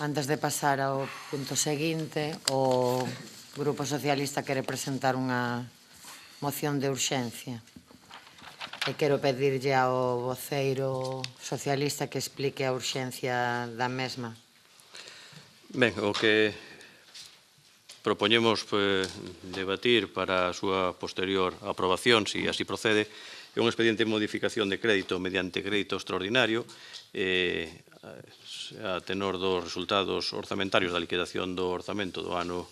Antes de pasar ao punto seguinte, o Grupo Socialista quere presentar unha moción de urxencia. E quero pedirlle ao voceiro socialista que explique a urxencia da mesma. Ben, o que propoñemos debatir para a súa posterior aprobación, se así procede, é un expediente de modificación de crédito mediante crédito extraordinario a tenor dos resultados orzamentarios da liquidación do orzamento do ano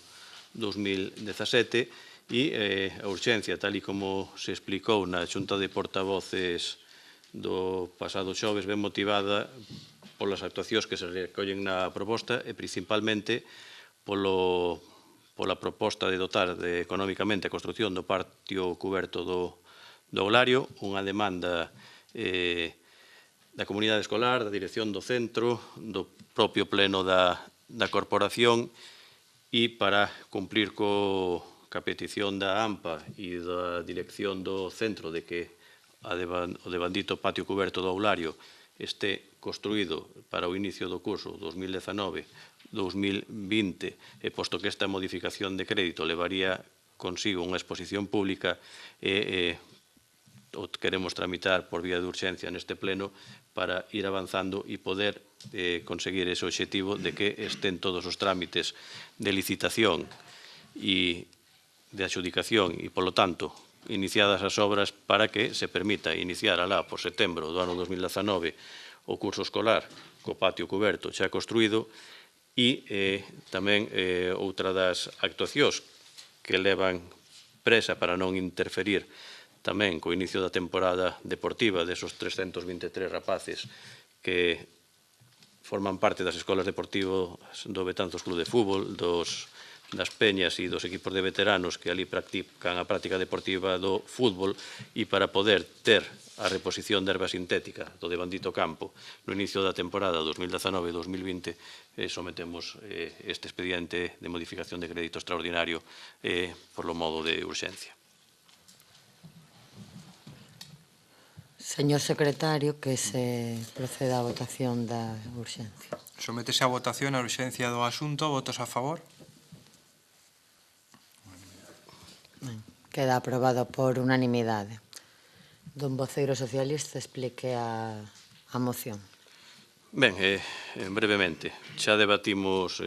2017 e a urxencia, tal e como se explicou na Xunta de Portavoces do pasado xoves, ben motivada polas actuacións que se recollen na proposta e principalmente pola proposta de dotar economicamente a construción do patio cuberto do Aulario, unha demanda da comunidade escolar, da dirección do centro, do propio pleno da corporación e para cumplir ca petición da AMPA e da dirección do centro de que o devandito patio cuberto do Aulario este construído para o inicio do curso 2019-2020 e posto que esta modificación de crédito levaría consigo unha exposición pública o queremos tramitar por vía de urxencia neste pleno para ir avanzando e poder conseguir ese obxectivo de que estén todos os trámites de licitación e de adxudicación e, polo tanto, iniciadas as obras para que se permita iniciar alá por setembro do ano 2019 o curso escolar co patio cuberto xa construído e tamén outra das actuacións que levan presa para non interferir tamén co inicio da temporada deportiva desos 323 rapaces que forman parte das escolas deportivas do Betanzos Club de Fútbol, das peñas e dos equipos de veteranos que ali practican a práctica deportiva do fútbol e para poder ter a reposición de erva sintética do devandito campo no inicio da temporada 2019-2020 sometemos este expediente de modificación de crédito extraordinario por lo modo de urxencia. Señor secretario, que se proceda á votación da urxencia. Sométese a votación a urxencia do asunto. Votos a favor? Queda aprobado por unanimidade. Don voceiro socialista explique a moción. Ben, brevemente, xa debatimos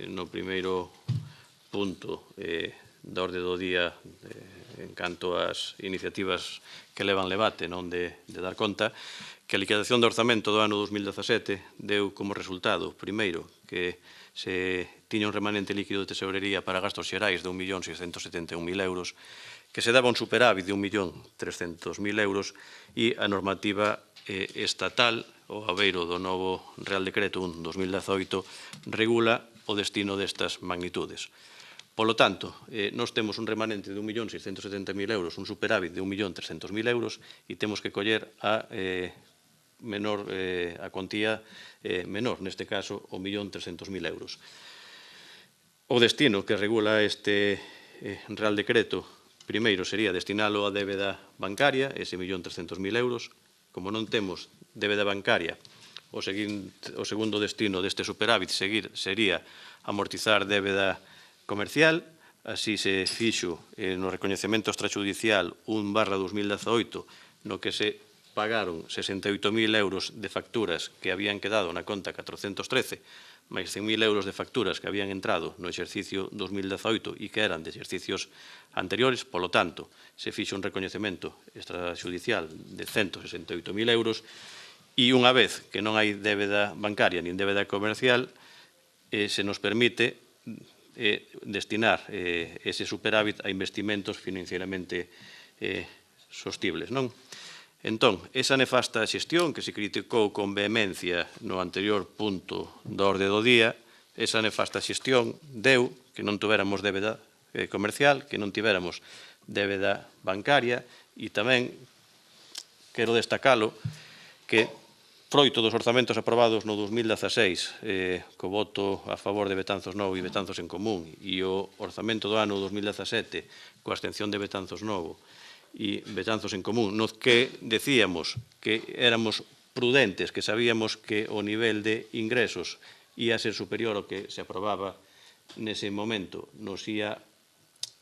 no primeiro punto da orde do día en canto ás iniciativas que levan debate, non de dar conta, que a liquidación do orzamento do ano 2017 deu como resultado, primeiro, que se tiña un remanente líquido de tesourería para gastos xerais de 1.671.000 euros, que se daba un superávit de 1.300.000 euros e a normativa estatal, o abeiro do novo Real Decreto 1/2018, regula o destino destas magnitudes. Polo tanto, nós temos un remanente de 1.670.000 euros, un superávit de 1.300.000 euros e temos que coller a cuantía menor, neste caso, o 1.300.000 euros. O destino que regula este Real Decreto, primeiro, sería destinalo a débeda bancaria, ese 1.300.000 euros. Como non temos débeda bancaria, o segundo destino deste superávit sería amortizar débeda comercial, así se fixo no recoñecemento extrajudicial 1/2018, no que se pagaron 68.000 euros de facturas que habían quedado na conta 413, máis 100.000 euros de facturas que habían entrado no exercicio 2018 e que eran de exercicios anteriores. Polo tanto, se fixo un recoñecemento extrajudicial de 168.000 euros e unha vez que non hai débeda bancaria nin débeda comercial, se nos permite destinar ese superávit a investimentos financieramente sostibles, non? Entón, esa nefasta xestión que se criticou con vehemencia no anterior punto da orde do día, esa nefasta xestión deu que non tuveramos débeda comercial, que non tiveramos débeda bancaria e tamén quero destacalo que froito dos orzamentos aprobados no 2016 co voto a favor de Betanzos Novo e Betanzos en Común e o orzamento do ano 2017 coa abstención de Betanzos Novo e Betanzos en Común, nos que decíamos que éramos prudentes, que sabíamos que o nivel de ingresos ia ser superior ao que se aprobaba nese momento, nos ia,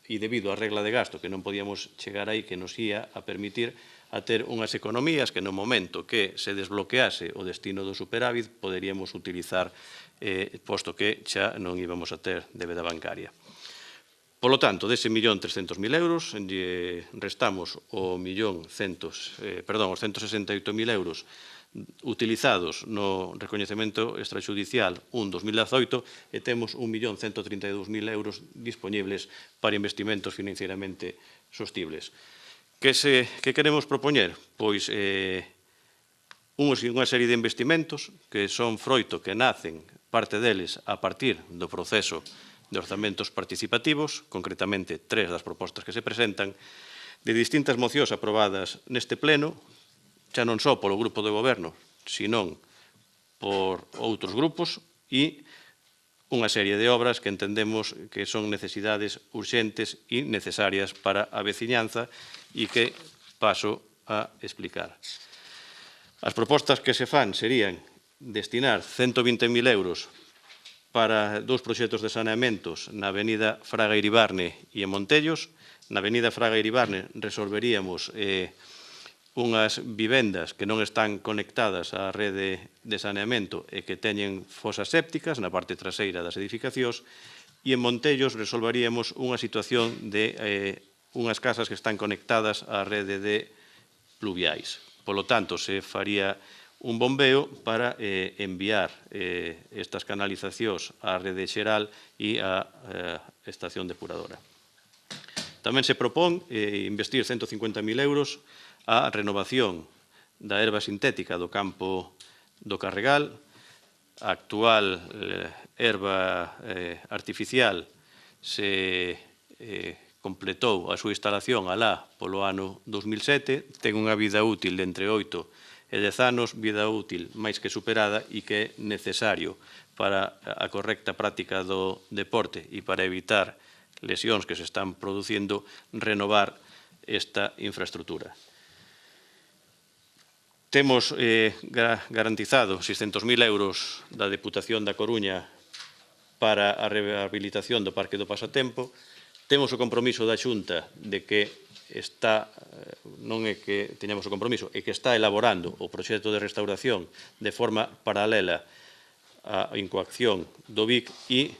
e debido á regla de gasto, que non podíamos chegar aí, que nos ia a permitir a ter unhas economías que no momento que se desbloquease o destino do superávit poderíamos utilizar, posto que xa non íbamos a ter débeda bancaria. Polo tanto, dese 1.300.000 euros, restamos os 1.168.000 euros utilizados no recoñecemento extrajudicial 2018 e temos 1.132.000 euros dispoñibles para investimentos financieramente sostibles. Que queremos propoñer? Pois unha serie de investimentos que son froito, que nacen, parte deles, a partir do proceso de orzamentos participativos, concretamente 3 das propostas que se presentan, de distintas mocións aprobadas neste pleno, xa non só polo grupo de goberno, senón por outros grupos, e unha serie de obras que entendemos que son necesidades urxentes e necesarias para a veciñanza e que paso a explicar. As propostas que se fan serían destinar 120.000 euros para 2 proxectos de saneamentos na avenida Fraga Iribarne e en Montellos. Na avenida Fraga Iribarne resolveríamos unhas vivendas que non están conectadas á rede de saneamento e que teñen fosas sépticas na parte traseira das edificacións, e en Montellos resolveríamos unha situación de unhas casas que están conectadas á rede de pluviais. Polo tanto, se faría un bombeo para enviar estas canalizacións á rede xeral e á estación depuradora. Tamén se propón investir 150.000 euros a renovación da herba sintética do campo do Carregal. A actual herba artificial se completou a súa instalación alá polo ano 2007, ten unha vida útil de entre 8 e 10 anos, vida útil máis que superada e que é necesario para a correcta práctica do deporte e para evitar lesións que se están producindo, renovar esta infraestructura. Temos garantizado 600.000 euros da Deputación da Coruña para a rehabilitación do Parque do Pasatempo. Temos o compromiso da Xunta de que non é que teñamos o compromiso, é que está elaborando o proxecto de restauración de forma paralela á incoacción do BIC e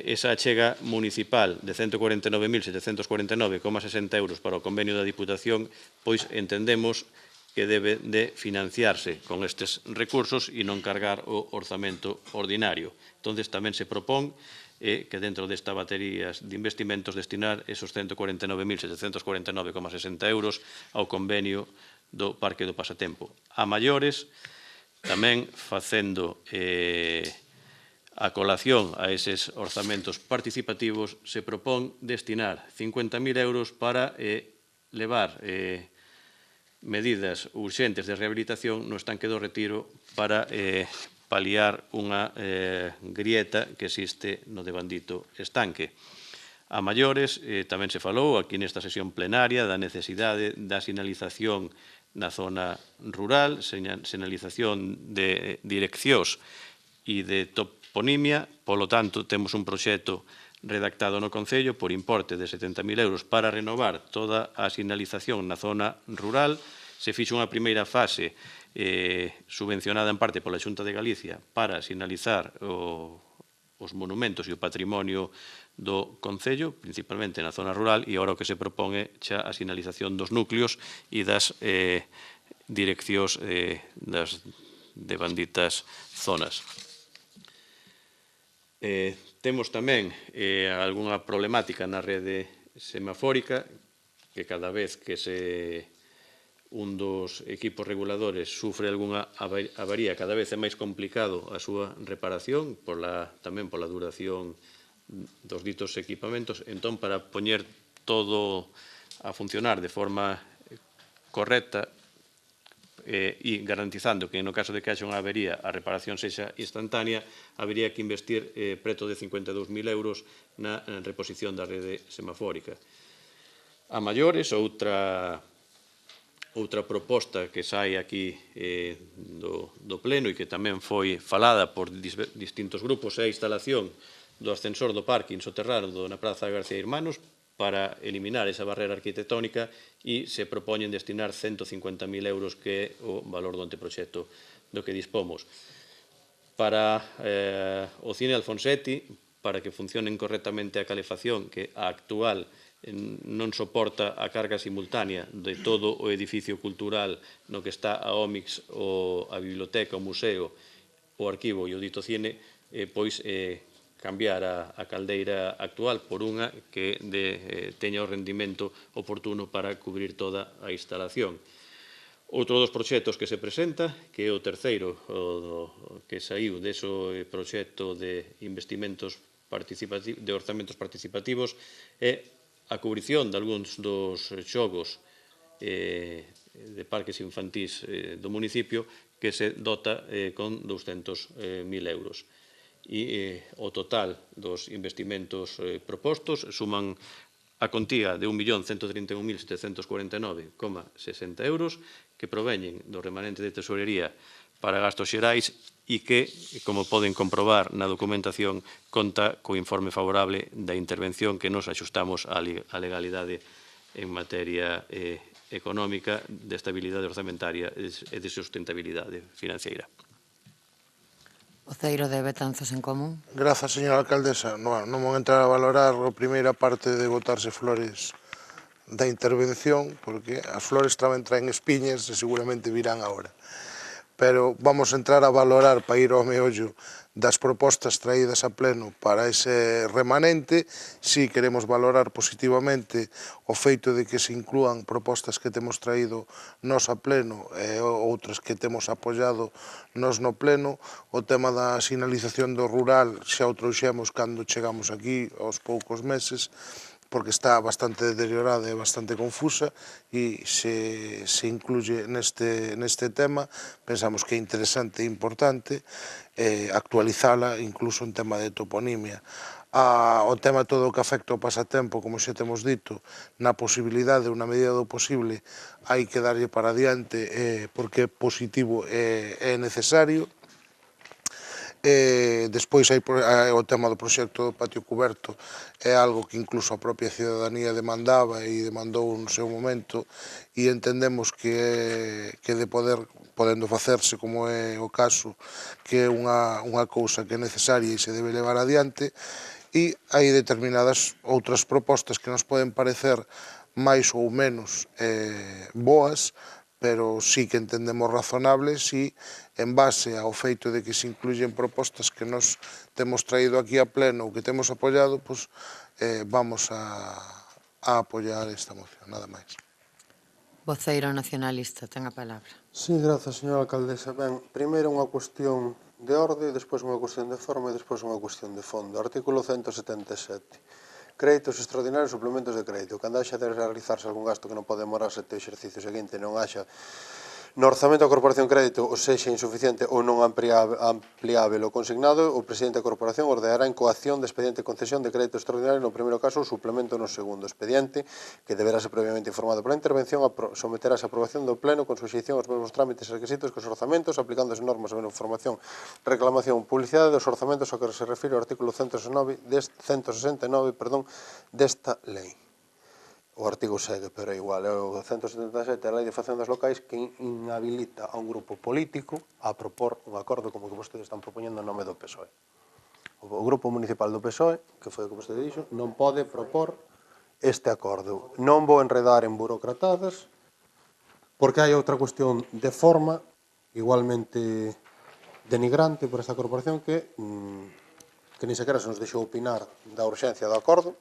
esa achega municipal de 149.749,60 euros para o convenio da Diputación, pois entendemos que debe de financiarse con estes recursos e non cargar o orzamento ordinario. Entón, tamén se propón que dentro desta batería de investimentos destinar esos 149.749,60 euros ao convenio do Parque do Pasatempo. A maiores, tamén facendo a colación a eses orzamentos participativos, se propón destinar 50.000 euros para levar medidas urxentes de rehabilitación no estanque do Retiro para paliar unha grieta que existe no devandito estanque. A maiores, tamén se falou aquí nesta sesión plenaria da necesidade da sinalización na zona rural, sinalización de direccións e de toponimia. Polo tanto, temos un proxecto redactado no Concello por importe de 70.000 euros para renovar toda a sinalización na zona rural. Se fixo unha primeira fase subvencionada en parte pola Xunta de Galicia para sinalizar os monumentos e o patrimonio do Concello, principalmente na zona rural, e agora o que se propón é xa a sinalización dos núcleos e das direccións das devanditas zonas. Temos tamén algunha problemática na rede semafórica, que cada vez que un dos equipos reguladores sufre algunha avaría, cada vez é máis complicado a súa reparación, tamén pola duración dos ditos equipamentos. Entón, para poñer todo a funcionar de forma correcta e garantizando que no caso de que haxa unha avería a reparación sexa instantánea, habería que investir preto de 52.000 euros na reposición da rede semafórica. A maiores, outra outra proposta que sai aquí do Pleno e que tamén foi falada por distintos grupos é a instalación do ascensor do parking soterrado na Praza García Irmanos para eliminar esa barrera arquitectónica e se propoñen destinar 150.000 euros que é o valor do anteproxecto do que dispomos. Para o cine Alfonsetti, para que funcionen correctamente a calefacción, que a actual non soporta a carga simultánea de todo o edificio cultural no que está a Ómix, a biblioteca, o museo, o arquivo e o dito cine, pois cambiar a caldeira actual por unha que teña o rendimento oportuno para cubrir toda a instalación. Outro dos proxectos que se presenta, que é o terceiro que saiu deso proxecto de investimentos de orzamentos participativos, é a cubrición de algúns dos xogos de parques infantís do municipio que se dota con 200.000 euros. E o total dos investimentos propostos suman a contía de 1.131.749,60 euros que proveñen do remanente de tesorería para gastos xerais e que, como poden comprobar na documentación, conta co informe favorable da intervención que nos axustamos á legalidade en materia económica, de estabilidade orzamentaria e de sustentabilidade financiera. Voceiro de Betanzos en Común. Grazas, señora alcaldesa. Non vou entrar a valorar a primeira parte de botarse flores da intervención, porque as flores tamén traen espiñas e seguramente virán agora. Pero vamos a entrar a valorar, para ir ao meollo das propostas traídas a pleno para ese remanente, si queremos valorar positivamente o feito de que se inclúan propostas que temos traído nos a pleno e outras que temos apoiado nos no pleno. O tema da sinalización do rural xa o trouxemos cando chegamos aquí aos poucos meses, porque está bastante deteriorada e bastante confusa, e se incluye neste tema, pensamos que é interesante e importante actualizala incluso en tema de toponimia. O tema todo o que afecta ao pasatempo, como xa temos dito, na posibilidade, na medida do posible, hai que darlle para adiante porque é positivo e é necesario. Despois o tema do proxecto do patio cuberto é algo que incluso a propia cidadanía demandaba e demandou no seu momento, e entendemos que de podendo facerse, como é o caso, que é unha cousa que é necesaria e se debe levar adiante. E hai determinadas outras propostas que nos poden parecer máis ou menos boas, pero sí que entendemos razonables, e en base ao feito de que se incluyen propostas que nos temos traído aquí a pleno ou que temos apoiado, pois vamos a apoiar esta moción, nada máis. Voceiro nacionalista, ten a palabra. Sí, grazas, señora alcaldesa. Ben, primeiro unha cuestión de orde, despois unha cuestión de forma e despois unha cuestión de fondo. Artículo 177. Créditos extraordinarios, suplementos de crédito. Cando haxa de realizarse algún gasto que non pode demorarse até o exercicio seguinte, non haxa no orzamento da Corporación Crédito ou sexa insuficiente ou non ampliável o consignado, o presidente da Corporación ordenará en coacción de expediente de concesión de crédito extraordinario no primeiro caso ou suplemento no segundo. Expediente que deberá ser previamente informado pola intervención, someterá a aprobación do Pleno con suxeición aos mesmos trámites e requisitos que os orzamentos, aplicándose normas sobre información, reclamación e publicidade dos orzamentos ao que se refire o artículo 169 desta lei. O artigo segue, pero é igual, é o 177 da Lei de Facendas Locais que inhabilita a un grupo político a propor un acordo como que vostedes están propoñendo en nome do PSOE. O grupo municipal do PSOE, que foi o que vostede dixo, non pode propor este acordo. Non vou enredar en burocratadas, porque hai outra cuestión de forma igualmente denigrante por esta corporación que ni sequera se nos deixou opinar da urxencia do acordo.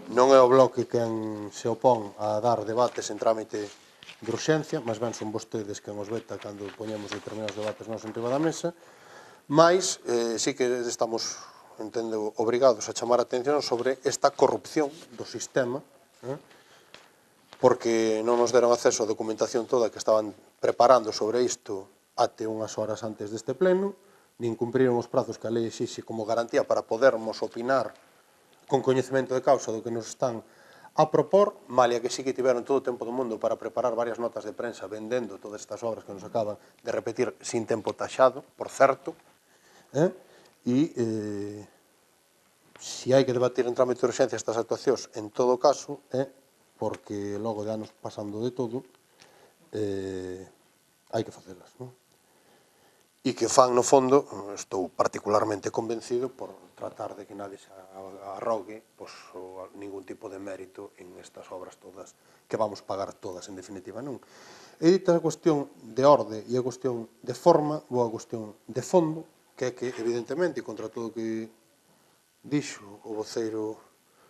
Non é o Bloque quen se opón a dar debates en trámite de urxencia, mas ben son vostedes quen os veta cando poñemos determinados debates nos en riba da mesa, mas sí que estamos, entendo, obrigados a chamar a atención sobre esta corrupción do sistema, porque non nos deron acceso á documentación toda que estaban preparando sobre isto até unhas horas antes deste pleno, nin cumpriron os prazos que a lei exixe como garantía para podermos opinar con coñecemento de causa do que nos están a propor, malia que sí que tiveron todo o tempo do mundo para preparar varias notas de prensa vendendo todas estas obras que nos acaban de repetir sin tempo taxado, por certo, e se hai que debatir en trámite de urxencia estas actuacións, en todo caso, porque logo de anos pasando de todo, hai que facelas, non? E que fan, no fondo, estou particularmente convencido por tratar de que nadie se arrogue ningún tipo de mérito en estas obras todas, que vamos pagar todas, en definitiva, non? E dita a cuestión de orde e a cuestión de forma, vou a cuestión de fondo, que é que, evidentemente, contra todo o que dixo o voceiro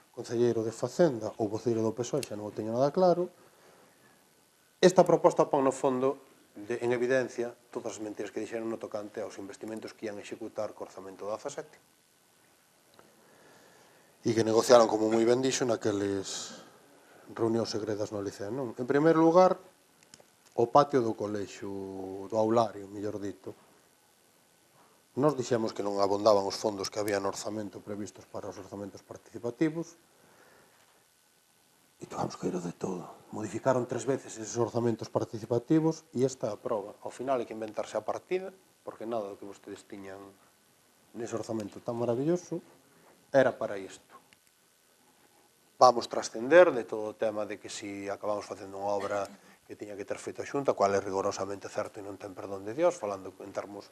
concelleiro de Facenda, ou voceiro do PSOE, xa non o teño nada claro, esta proposta pon no fondo en evidencia todas as mentiras que dixeron no tocante aos investimentos que ian executar co orzamento do 17 e que negociaron, como moi ben dixo, naqueles reunións segredas no Liceo, non? En primeiro lugar, o patio do colexio, do aulario, mellor dito. Nos dixemos que non abondaban os fondos que había no orzamento previstos para os orzamentos participativos e tuvamos que ir de todo. Modificaron 3 veces esos orzamentos participativos e esta é a prova. Ao final hai que inventarse a partida, porque nada do que vostedes tiñan nese orzamento tan maravilloso era para isto. Vamos trascender de todo o tema de que si acabamos facendo unha obra que tiña que ter feito a Xunta, cual é rigorosamente certo e non ten perdón de Dios, falando en termos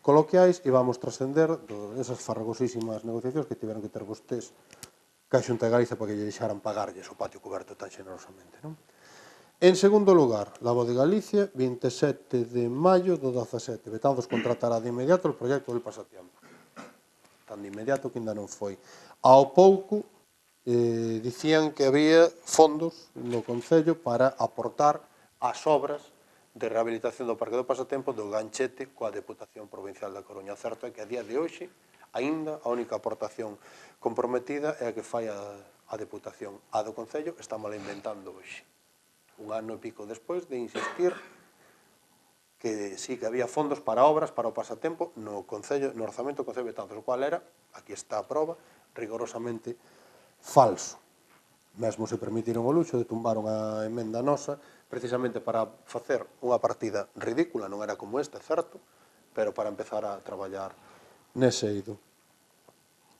coloquiais, e vamos trascender esas farragosísimas negociacións que tiveron que ter vostedes ca Xunta de Galicia para que lle deixaran pagarlles o patio coberto tan xenerosamente, non? En segundo lugar, Lavo de Galicia, 27 de maio do 17. Betanzos contratará de inmediato o proxecto del pasatiempo. Tan de inmediato que ainda non foi. Ao pouco, dicían que había fondos no Concello para aportar as obras de rehabilitación do Parque do Pasatempo do Ganchete coa Deputación Provincial da Coruña. Certo é que a día de hoxe, aínda a única aportación comprometida é a que fai a Deputación. A do Concello está mal inventando hoxe. Un ano e pico despois de insistir que sí que había fondos para obras, para o pasatempo, no orzamento do Concello de Betanzos, o cual era, aquí está a prova, rigorosamente falso. Mesmo se permitiron o luxo de tumbar unha emenda nosa precisamente para facer unha partida ridícula, non era como esta, certo, pero para empezar a traballar nese eido.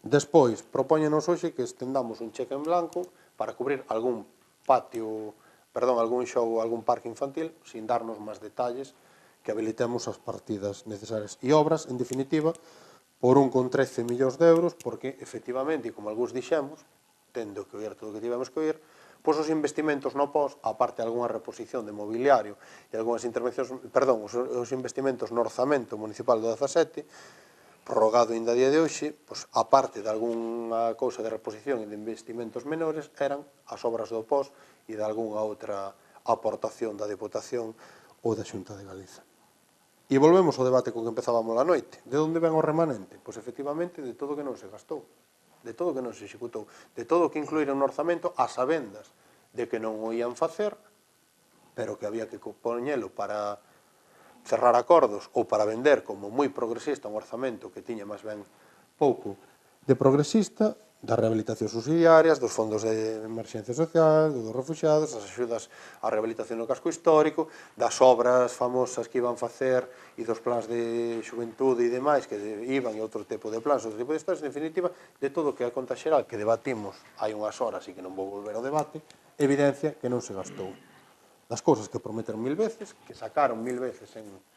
Despois, propóñenos hoxe que estendamos un cheque en blanco para cubrir algún algún show, algún parque infantil, sin darnos máis detalles, que habilitemos as partidas necesarias e obras, en definitiva, por 1,13 millóns de euros, porque, efectivamente, e como algúns dixemos, tendo que oír todo o que tivemos que oír, pois os investimentos no pós, aparte de algunha reposición de mobiliario e algunhas intervencións, os investimentos no orzamento municipal do 17, prorrogado ainda a día de hoxe, pois, aparte de algunha cousa de reposición e de investimentos menores, eran as obras do pós e de algunha outra aportación da Deputación ou da Xunta de Galiza. E volvemos ao debate con que empezábamos a noite. De onde ven o remanente? Pois, efectivamente, de todo o que non se gastou, de todo o que non se executou, de todo o que incluíron no orzamento a sabendas de que non o ían facer, pero que había que poñelo para cerrar acordos ou para vender como moi progresista un orzamento que tiña máis ben pouco de progresista, das rehabilitacións subsidiarias, dos fondos de emerxencia social, dos refuxiados, das axudas á rehabilitación no casco histórico, das obras famosas que iban facer e dos plans de xuventude e demais que iban e outro tipo de plans, outro tipo de historias, en definitiva, de todo o que a conta xeral que debatimos hai unhas horas e que non vou volver ao debate, evidencia que non se gastou. Das cousas que prometeron 1000 veces, que sacaron 1000 veces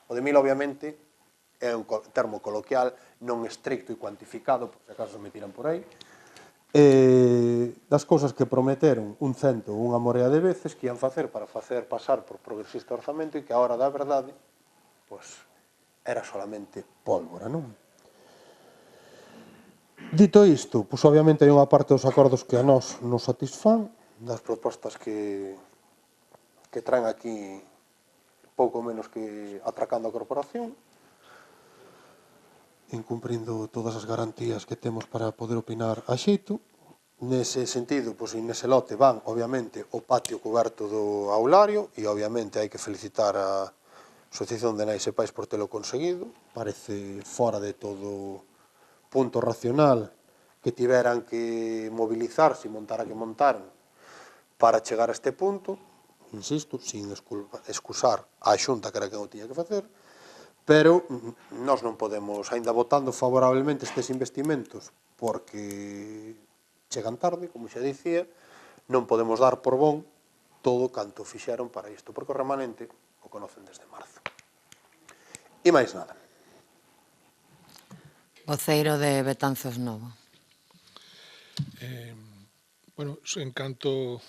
o de 1000, obviamente, é un termo coloquial non estricto e cuantificado, por se acaso se me tiran por aí, das cousas que prometeron un cento ou unha morea de veces que ian facer para facer pasar por progresista orzamento e que a hora da verdade, pois, era solamente pólvora, non? Dito isto, pois obviamente hai unha parte dos acordos que a nós nos satisfán, das propostas que traen aquí pouco menos que atracando a corporación, incumprindo todas as garantías que temos para poder opinar a xeito. Nese sentido, pois, nese lote van, obviamente, o patio coberto do aulario e, obviamente, hai que felicitar a Asociación de Nais e Pais por telo conseguido. Parece fora de todo punto racional que tiveran que mobilizarse e montar a que montaran para chegar a este punto, insisto, sin excusar a Xunta que era quen o tiña que facer, pero nós non podemos, aínda votando favorablemente estes investimentos, porque chegan tarde, como xa dicía, non podemos dar por bon todo canto fixeron para isto, porque o remanente o conocen desde marzo. E máis nada. Voceiro de Betanzos Novo. Bueno, en canto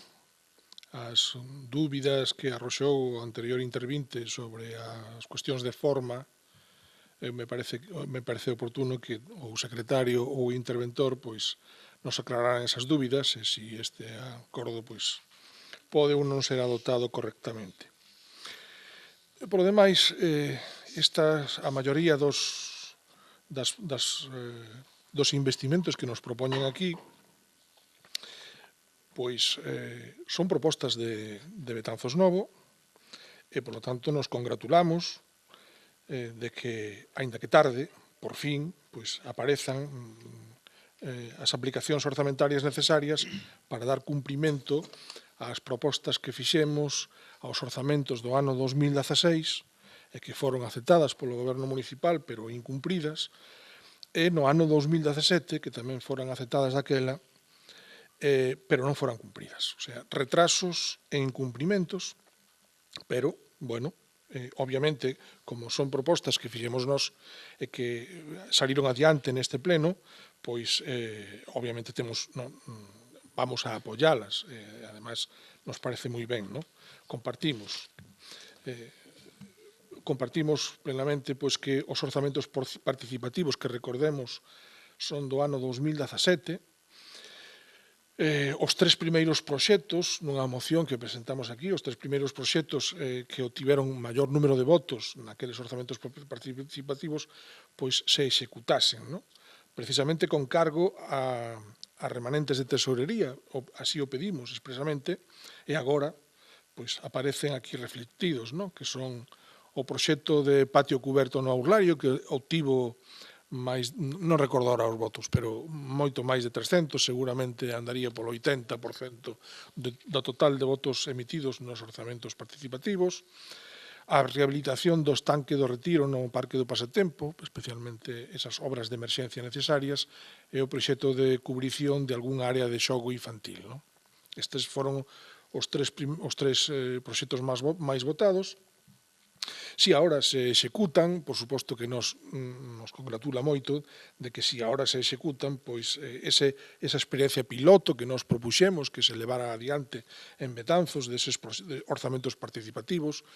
ás dúbidas que arroxou o anterior intervinte sobre as cuestións de forma, me parece oportuno que o secretario ou o interventor pois nos aclararan esas dúbidas e se este acordo pois pode ou non ser adoptado correctamente. Por lo demais, a maioría dos investimentos que nos propoñen aquí pois son propostas de Betanzos Novo e, por lo tanto, nos congratulamos de que, aínda que tarde, por fin, pois aparezan as aplicacións orzamentarias necesarias para dar cumprimento ás propostas que fixemos aos orzamentos do ano 2016 e que foron aceptadas polo Goberno Municipal pero incumpridas, e no ano 2017, que tamén foran aceptadas daquela, pero non foran cumpridas. O sea, retrasos e incumprimentos, pero, bueno, obviamente, como son propostas que fixemos nós e que saliron adiante neste pleno, pois, obviamente, vamos a apoyalas. Ademais, nos parece moi ben, non? Compartimos plenamente pois que os orzamentos participativos que recordemos son do ano 2017. Os tres primeiros proxectos, nunha moción que presentamos aquí, os tres primeiros proxectos que obtiveron maior número de votos naqueles orzamentos participativos, pois se executasen, non? Precisamente con cargo a remanentes de tesorería, así o pedimos expresamente, e agora pois aparecen aquí reflectidos, non? Que son o proxecto de patio cuberto no Aurlario, que obtivo máis, non recordo ahora os votos, pero moito máis de 300, seguramente andaría polo 80% do total de votos emitidos nos orzamentos participativos. A rehabilitación do estanque do Retiro no Parque do Pasatempo, especialmente esas obras de emerxencia necesarias, e o proxecto de cubrición de algunha área de xogo infantil. Estes foron os tres proxectos máis votados. Si agora se executan, por suposto que nos congratula moito de que si agora se executan, pois esa experiencia piloto que nos propuxemos que se levara adiante en Betanzos deses orzamentos participativos,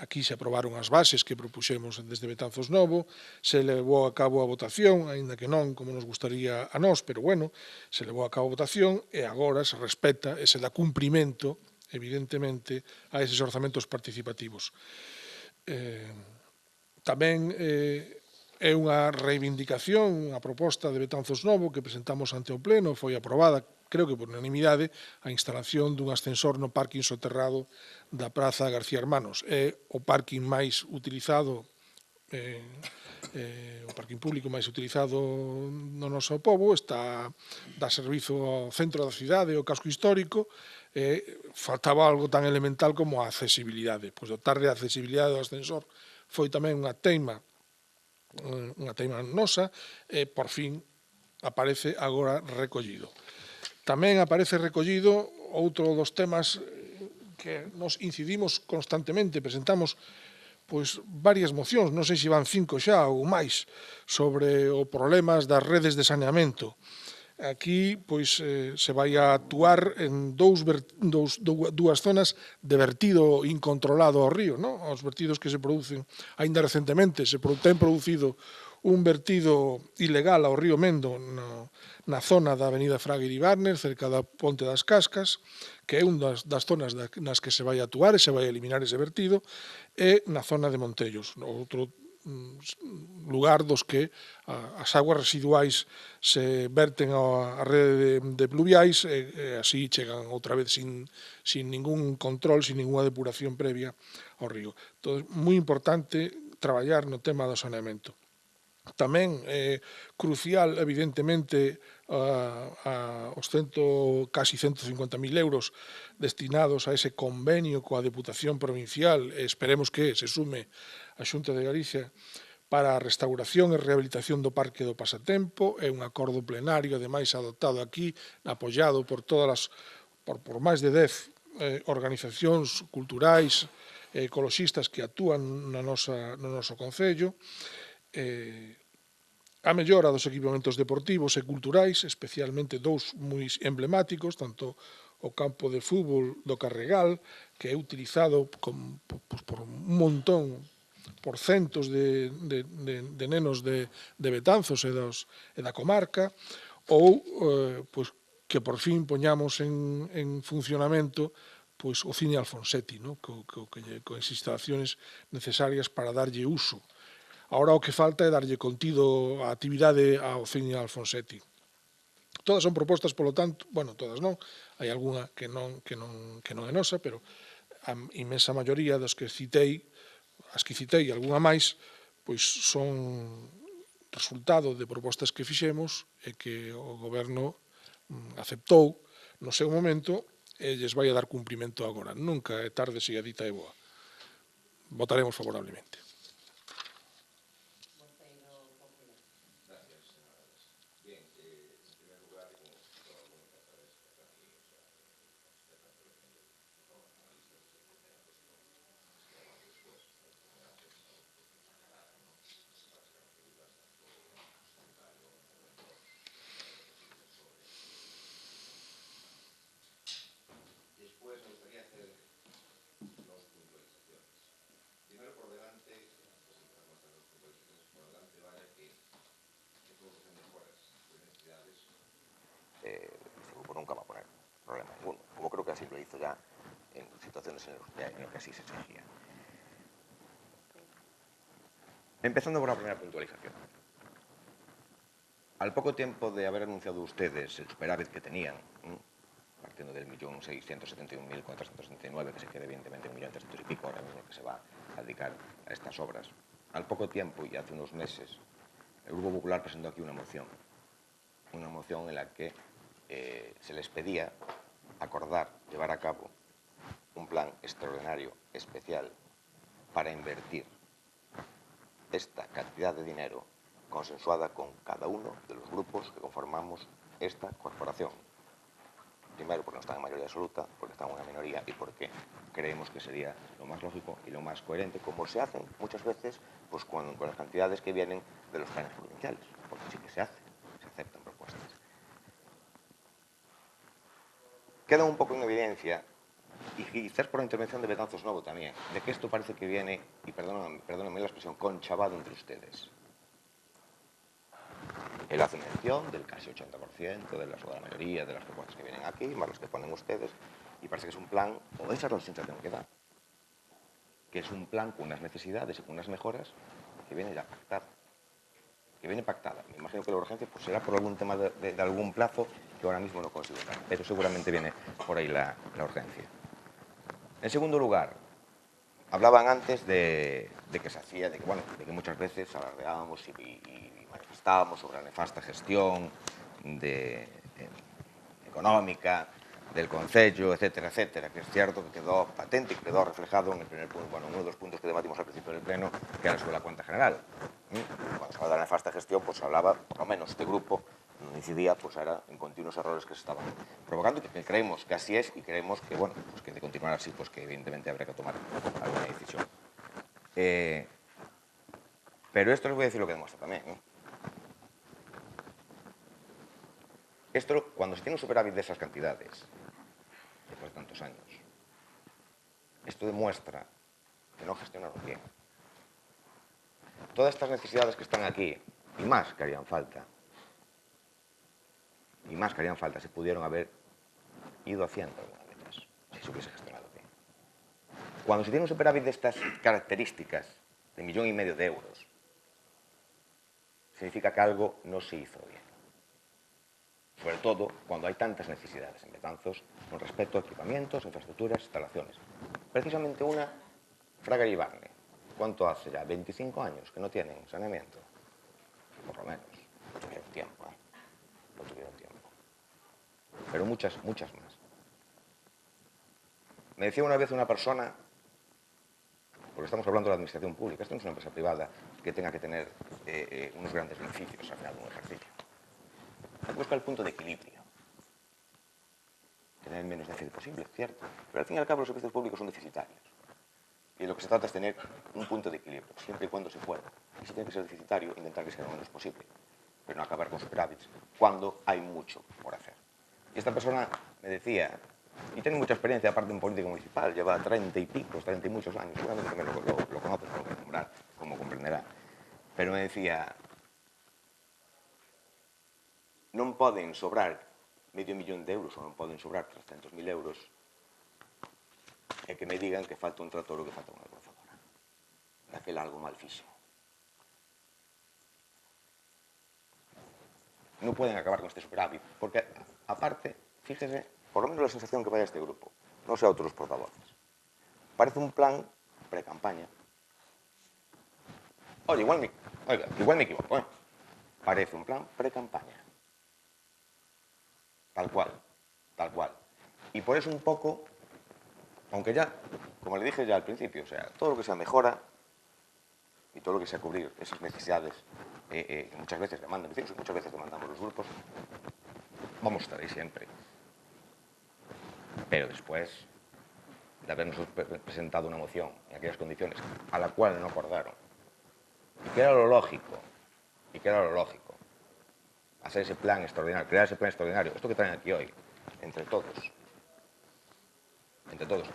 aquí se aprobaron as bases que propuxemos desde Betanzos Novo, se levou a cabo a votación, aínda que non como nos gustaría a nós, pero bueno, se levou a cabo a votación e agora se respeta e se dá cumprimento evidentemente, a eses orzamentos participativos. Tamén é unha reivindicación, unha proposta de Betanzos Novo que presentamos ante o Pleno, foi aprobada, creo que por unanimidade, a instalación dun ascensor no parking soterrado da Praza García Hermanos. É o parking máis utilizado, o parking público máis utilizado no noso pobo, dá servizo ao centro da cidade, ao casco histórico, faltaba algo tan elemental como a accesibilidade. Pois dotar de accesibilidade do ascensor foi tamén unha teima nosa e, por fin, aparece agora recollido. Tamén aparece recollido outro dos temas que nos incidimos constantemente, presentamos pois varias mocións, non sei se van 5 xa ou máis, sobre os problemas das redes de saneamento. Aquí pois se vai a actuar en dúas zonas de vertido incontrolado ao río, non? Os vertidos que se producen aínda recentemente, se ten producido un vertido ilegal ao río Mendo na zona da avenida Fraga Iribarner, cerca da Ponte das Cascas, que é unha das zonas nas que se vai actuar e se vai eliminar ese vertido, e na zona de Montellos, outro lugar dos que as aguas residuais se verten á rede de pluviais e así chegan outra vez sin ningún control, sin ninguna depuración previa ao río. Entón, moi importante traballar no tema do saneamento. Tamén crucial, evidentemente, os casi 150.000 euros destinados a ese convenio coa Deputación Provincial, e esperemos que se sume a Xunta de Galicia, para a restauración e rehabilitación do Parque do Pasatempo. É un acordo plenario, ademais, adoptado aquí, apoiado por máis de 10 organizacións culturais e ecoloxistas que actúan no noso Concello. A mellora dos equipamentos deportivos e culturais, especialmente dous moi emblemáticos, tanto o campo de fútbol do Carregal, que é utilizado por un montón, por centos de nenos de Betanzos e da comarca, ou que por fin poñamos en funcionamento o cine Alfonsetti, con as instalaciones necesarias para darlle uso. Agora o que falta é darlle contido a actividade ao cine Alfonsetti. Todas son propostas, polo tanto, bueno, todas non, hai algunha que non é nosa, pero a inmensa maioría das que citei, as que citei e algunha máis, pois son resultado de propostas que fixemos e que o Goberno aceptou no seu momento e lles vai a dar cumprimento agora. Nunca é tarde se a dita é boa. Votaremos favorablemente. Este grupo nunca va a poner problema ninguno, como creo que así lo hizo ya en situaciones en las que así se exigía. Empezando por la primera puntualización. Al poco tiempo de haber anunciado ustedes el superávit que tenían, partiendo del 1.671.479, que se queda evidentemente 1.300.000 y pico ahora mismo que se va a dedicar a estas obras, al poco tiempo y hace unos meses, el Grupo Popular presentó aquí una moción en la que se les pedía acordar, llevar a cabo un plan extraordinario, especial, para invertir esta cantidad de dinero consensuada con cada uno de los grupos que conformamos esta corporación. Primero, porque no están en mayoría absoluta, porque están en una minoría y porque creemos que sería lo más lógico y lo más coherente, como se hacen muchas veces pues, con las cantidades que vienen de los planes provinciales, porque sí que se aceptan propuestas. Queda un poco en evidencia, y quizás por la intervención de Betanzos Novo también, de que esto parece que viene, y perdónenme la expresión, conchavado entre ustedes. Él hace mención del casi 80% de la mayoría de las propuestas que vienen aquí, más las que ponen ustedes, y parece que es un plan, o esa es la sensación que da, que es un plan con unas necesidades y con unas mejoras que viene ya pactada. Que viene pactada. Me imagino que la urgencia pues, será por algún tema de algún plazo que ahora mismo no consigo dar, pero seguramente viene por ahí la urgencia. En segundo lugar, hablaban antes de que se hacía, de que muchas veces alardeábamos y manifestábamos sobre la nefasta gestión económica del Concello, etcétera, etcétera, que es cierto que quedó patente y quedó reflejado en el primer punto, uno de los puntos que debatimos al principio del pleno, que era sobre la cuenta general. Cuando se hablaba de la nefasta gestión, pues se hablaba, por lo menos este grupo, no incidía, pues era en continuos errores que se estaban provocando y que creemos que así es y creemos que, bueno, pues que de continuar así, pues que evidentemente habrá que tomar alguna decisión. Pero esto les voy a decir lo que demuestra también, Esto, cuando se tiene un superávit de esas cantidades, después de tantos años, esto demuestra que no gestionaron bien. Todas estas necesidades que están aquí, y más que harían falta, se pudieron haber ido haciendo algunas veces, si se hubiese gestionado bien. Cuando se tiene un superávit de estas características, de 1,5 millones de euros, significa que algo no se hizo bien. Sobre todo cuando hay tantas necesidades en Betanzos con respecto a equipamientos, infraestructuras, instalaciones. Precisamente una, Fraga y Barne. ¿Cuánto hace ya? 25 años que no tienen saneamiento. muchas más. Me decía una vez una persona, porque estamos hablando de la administración pública, esto no es una empresa privada que tenga que tener unos grandes beneficios al final de un ejercicio. Hay que buscar el punto de equilibrio. Tener el menos déficit posible, cierto. Pero al fin y al cabo los servicios públicos son deficitarios. Y lo que se trata es tener un punto de equilibrio, siempre y cuando se pueda. Y si tiene que ser deficitario, intentar que sea lo menos posible. Pero no acabar con superávits cuando hay mucho por hacer. Y esta persona me decía, y tiene mucha experiencia aparte en política municipal, lleva 30 y muchos años, seguramente también lo conoces, no lo voy a nombrar, como comprenderá. Pero me decía, non poden sobrar $500.000 ou non poden sobrar 300.000 euros e que me digan que falta un tractor ou que falta unha cruzadora. Daquel algo mal fixo. Non poden acabar con este superávit, porque, aparte, fíjese, por lo menos la sensación que vaya a este grupo, non sé a outros portavoces, parece un plan pre-campaña. Oye, igual me equivoco, ¿eh? Parece un plan pre-campaña. Tal cual, tal cual. Y por eso un poco, aunque ya, como le dije ya al principio, o sea, todo lo que sea mejora y todo lo que sea cubrir esas necesidades, muchas veces demandan vecinos y muchas veces demandamos los grupos, vamos a estar ahí siempre. Pero después de habernos presentado una moción en aquellas condiciones a la cual no acordaron, y que era lo lógico, hacer ese plan extraordinario, crear ese plan extraordinario, esto que traen aquí hoy, entre todos,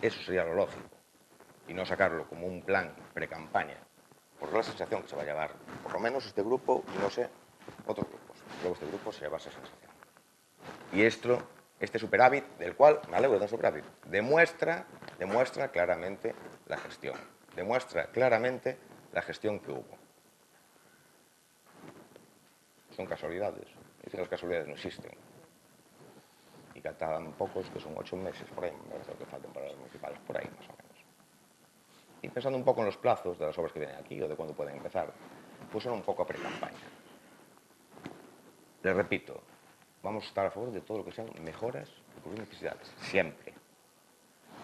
eso sería lo lógico, y no sacarlo como un plan pre-campaña, porque la sensación que se va a llevar, por lo menos este grupo, y no sé, otros grupos, luego este grupo se lleva esa sensación. Y este superávit, del cual me alegro de un superávit, demuestra claramente la gestión, que hubo. Son casualidades. Dicen que las casualidades no existen. Y que tan pocos, que son 8 meses, por ahí, me parece que faltan para las municipales, por ahí más o menos. Y pensando un poco en los plazos de las obras que vienen aquí, o de cuándo pueden empezar, pues son un poco a pre-campaña. Les repito, vamos a estar a favor de todo lo que sean mejoras y cubrir necesidades, siempre.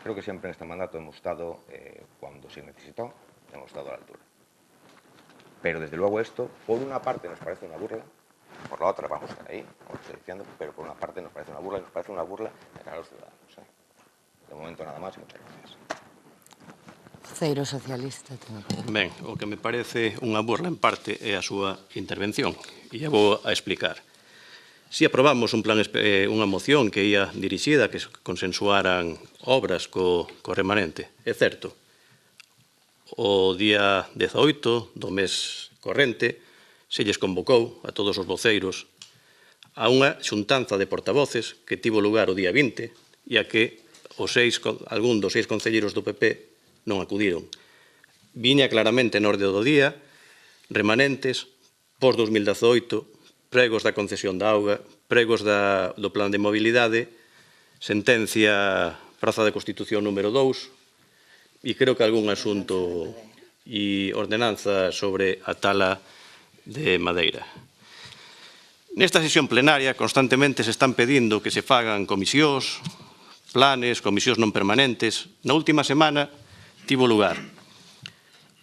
Creo que siempre en este mandato hemos estado, cuando se necesitó, hemos estado a la altura. Pero desde luego esto, por una parte nos parece una burla, por la otra vamos a estar ahí, como estoy diciendo, pero por una parte nos parece una burla y nos parece una burla de cara a los ciudadanos. De momento nada máis e muchas gracias. Voceiro socialista. Ben, o que me parece unha burla en parte é a súa intervención, e a vou a explicar. Si aprobamos unha moción que ia dirixida, que consensuaran obras co remanente, é certo. O día 18 do mes corrente se lles convocou a todos os voceiros a unha xuntanza de portavoces que tivo lugar o día 20 e a que algún dos 6 concelleiros do PP non acudiron. Viña claramente en orde do día remanentes pos 2018, pregos da concesión da auga, pregos do plan de mobilidade, sentencia Praza da Constitución número 2 e creo que algún asunto e ordenanza sobre a tala de madeira. Nesta sesión plenaria constantemente se están pedindo que se fagan comisións, planes, comisións non permanentes. Na última semana tivo lugar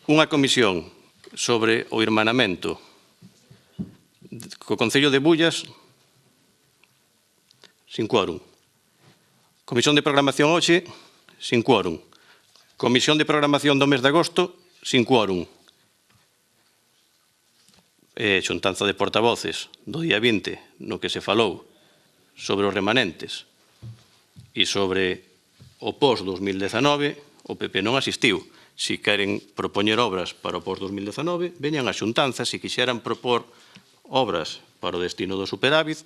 unha comisión sobre o irmanamento co Concello de Bullas sin quórum. Comisión de Programación hoxe sin quórum. Comisión de Programación do mes de agosto sin quórum. Xuntanza de portavoces do día 20 no que se falou sobre os remanentes e sobre o pós-2019, o PP non asistiu. Si queren propoñer obras para o pós-2019, veñan as xuntanzas. Si quixeran propor obras para o destino do superávit,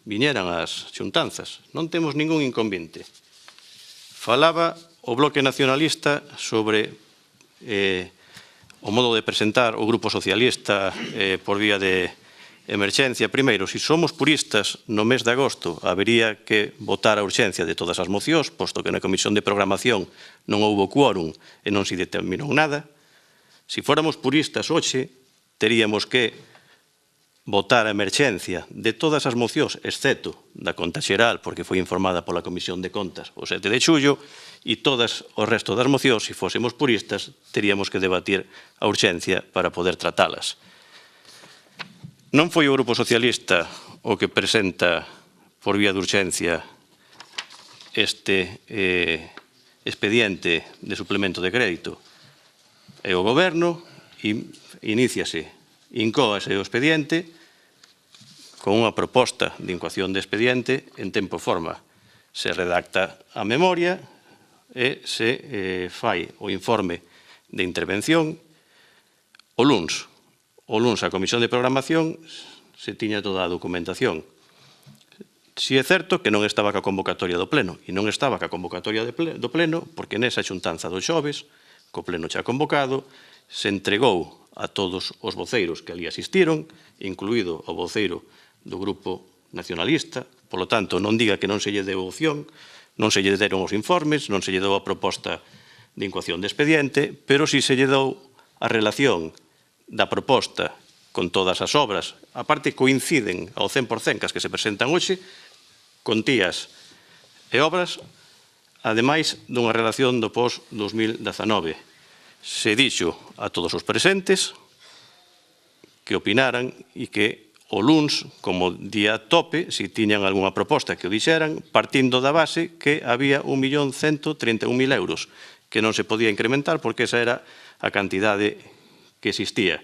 viñeran as xuntanzas. Non temos ningún inconveniente. Falaba o Bloque Nacionalista sobre o modo de presentar o Grupo Socialista por vía de emerxencia. Primeiro, se somos puristas, no mes de agosto habería que votar a urxencia de todas as mocións, posto que na Comisión de Programación non houbo quórum e non se determinou nada. Se fóramos puristas hoxe, teríamos que votar a emerxencia de todas as mocións, exceto da conta xeral, porque foi informada pola Comisión de Contas o 7 de xullo, e todas o resto das mocións, se fósemos puristas, teríamos que debatir a urxencia para poder tratalas. Non foi o Grupo Socialista o que presenta por vía de urxencia este expediente de suplemento de crédito. É o Goberno, incóase o expediente con unha proposta de incoación de expediente en tempo e forma. Se redacta a memoria e se fai o informe de intervención o luns. O luns a Comisión de Programación se tiña toda a documentación. Si é certo que non estaba ca convocatoria do Pleno, e non estaba ca convocatoria do Pleno, porque nesa xuntanza do xoves, co Pleno xa convocado, se entregou a todos os voceiros que ali asistiron, incluído o voceiro do Grupo Nacionalista, polo tanto, non diga que non se lle deu opción, non se lle deron os informes, non se lle deu a proposta de incoación de expediente, pero si se lle deu a relación da proposta con todas as obras, a parte coinciden ao 100% cas que se presentan hoxe, contías e obras, ademais dunha relación do pós-2019. Se dixo a todos os presentes que opinaran e que o luns, como día tope, se tiñan algunha proposta que o dixeran, partindo da base que había 1.131.000 euros, que non se podía incrementar porque esa era a cantidade que existía.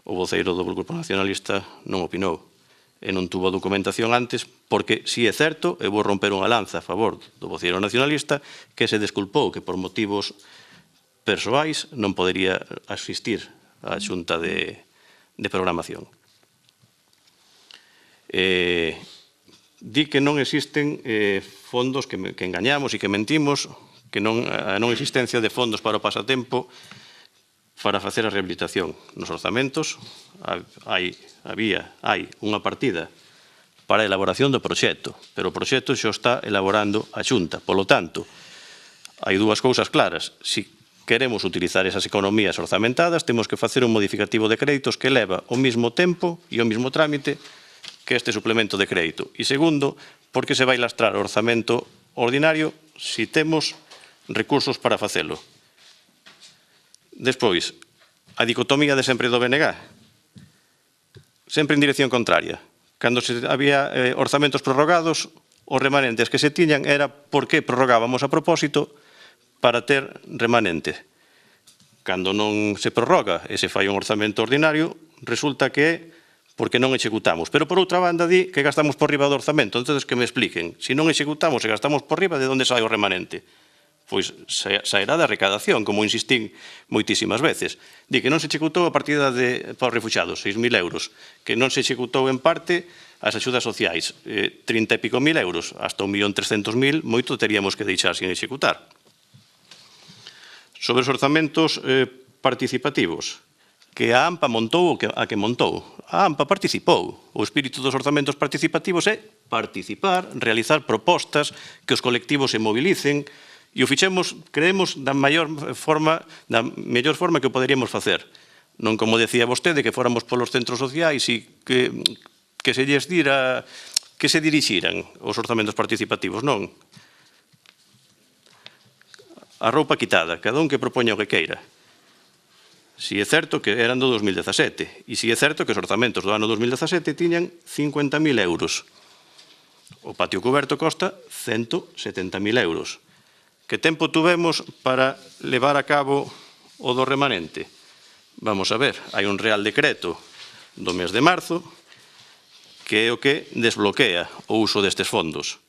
O voceiro do Grupo Nacionalista non opinou e non tuvo documentación antes, porque si é certo, e vou romper unha lanza a favor do voceiro nacionalista, que se desculpou que por motivos persoais non podería asistir á xunta de programación. Di que non existen fondos, que engañamos e que mentimos, que a non existencia de fondos para o pasatempo para facer a rehabilitación. Nos orzamentos hai unha partida para a elaboración do proxecto, pero o proxecto xa está elaborando a Xunta. Polo tanto, hai dúas cousas claras. Se queremos utilizar esas economías orzamentadas, temos que facer un modificativo de créditos que leva o mesmo tempo e o mesmo trámite que este suplemento de crédito. E segundo, porque se vai lastrar o orzamento ordinario se temos recursos para facelo. Despois, a dicotomía de sempre do BNG, sempre en dirección contraria. Cando había orzamentos prorrogados, os remanentes que se tiñan era porque prorrogábamos a propósito para ter remanente. Cando non se prorroga e se fai un orzamento ordinario, resulta que é porque non executamos. Pero, por outra banda, di que gastamos por riba do orzamento. Entón, que me expliquen. Se non executamos e gastamos por riba, de onde sai o remanente? Pois sairá da recadación, como insistín moitísimas veces. Di que non se executou a partida para os refuxados, 6.000 euros, que non se executou en parte as axudas sociais, 30 e pico mil euros, hasta 1.300.000, moito teríamos que deixar sin executar. Sobre os orzamentos participativos, que a AMPA montou a que montou. A AMPA participou. O espírito dos orzamentos participativos é participar, realizar propostas, que os colectivos se mobilicen, e o fixemos, creemos, da mellor forma que o poderíamos facer. Non como decía vostede, que fóramos polos centros sociais e que se lles dira que se dirixiran os orzamentos participativos. Non. A roupa quitada, cada un que propoña o que queira. Si é certo que eran do 2017, e si é certo que os orzamentos do ano 2017 tiñan 50.000 euros. O patio cuberto costa 170.000 euros. Que tempo tuvemos para levar a cabo o do remanente? Vamos a ver, hai un Real Decreto do mes de marzo que é o que desbloquea o uso destes fondos.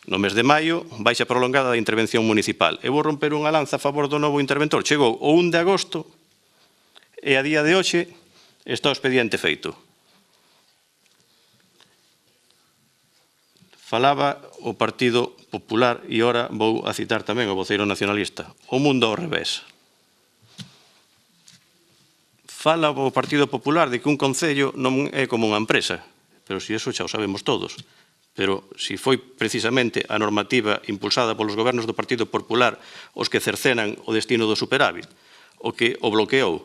No mes de maio, baixa prolongada da intervención municipal. Eu vou romper unha lanza a favor do novo interventor. Chegou o 1 de agosto e a día de hoxe está o expediente feito. Falaba o Partido Popular, e ora vou a citar tamén o voceiro nacionalista, o mundo ao revés. Fala o Partido Popular de que un concello non é como unha empresa, pero si eso xa o sabemos todos. Pero si foi precisamente a normativa impulsada polos gobernos do Partido Popular os que cercenan o destino do superávit, o que o bloqueou.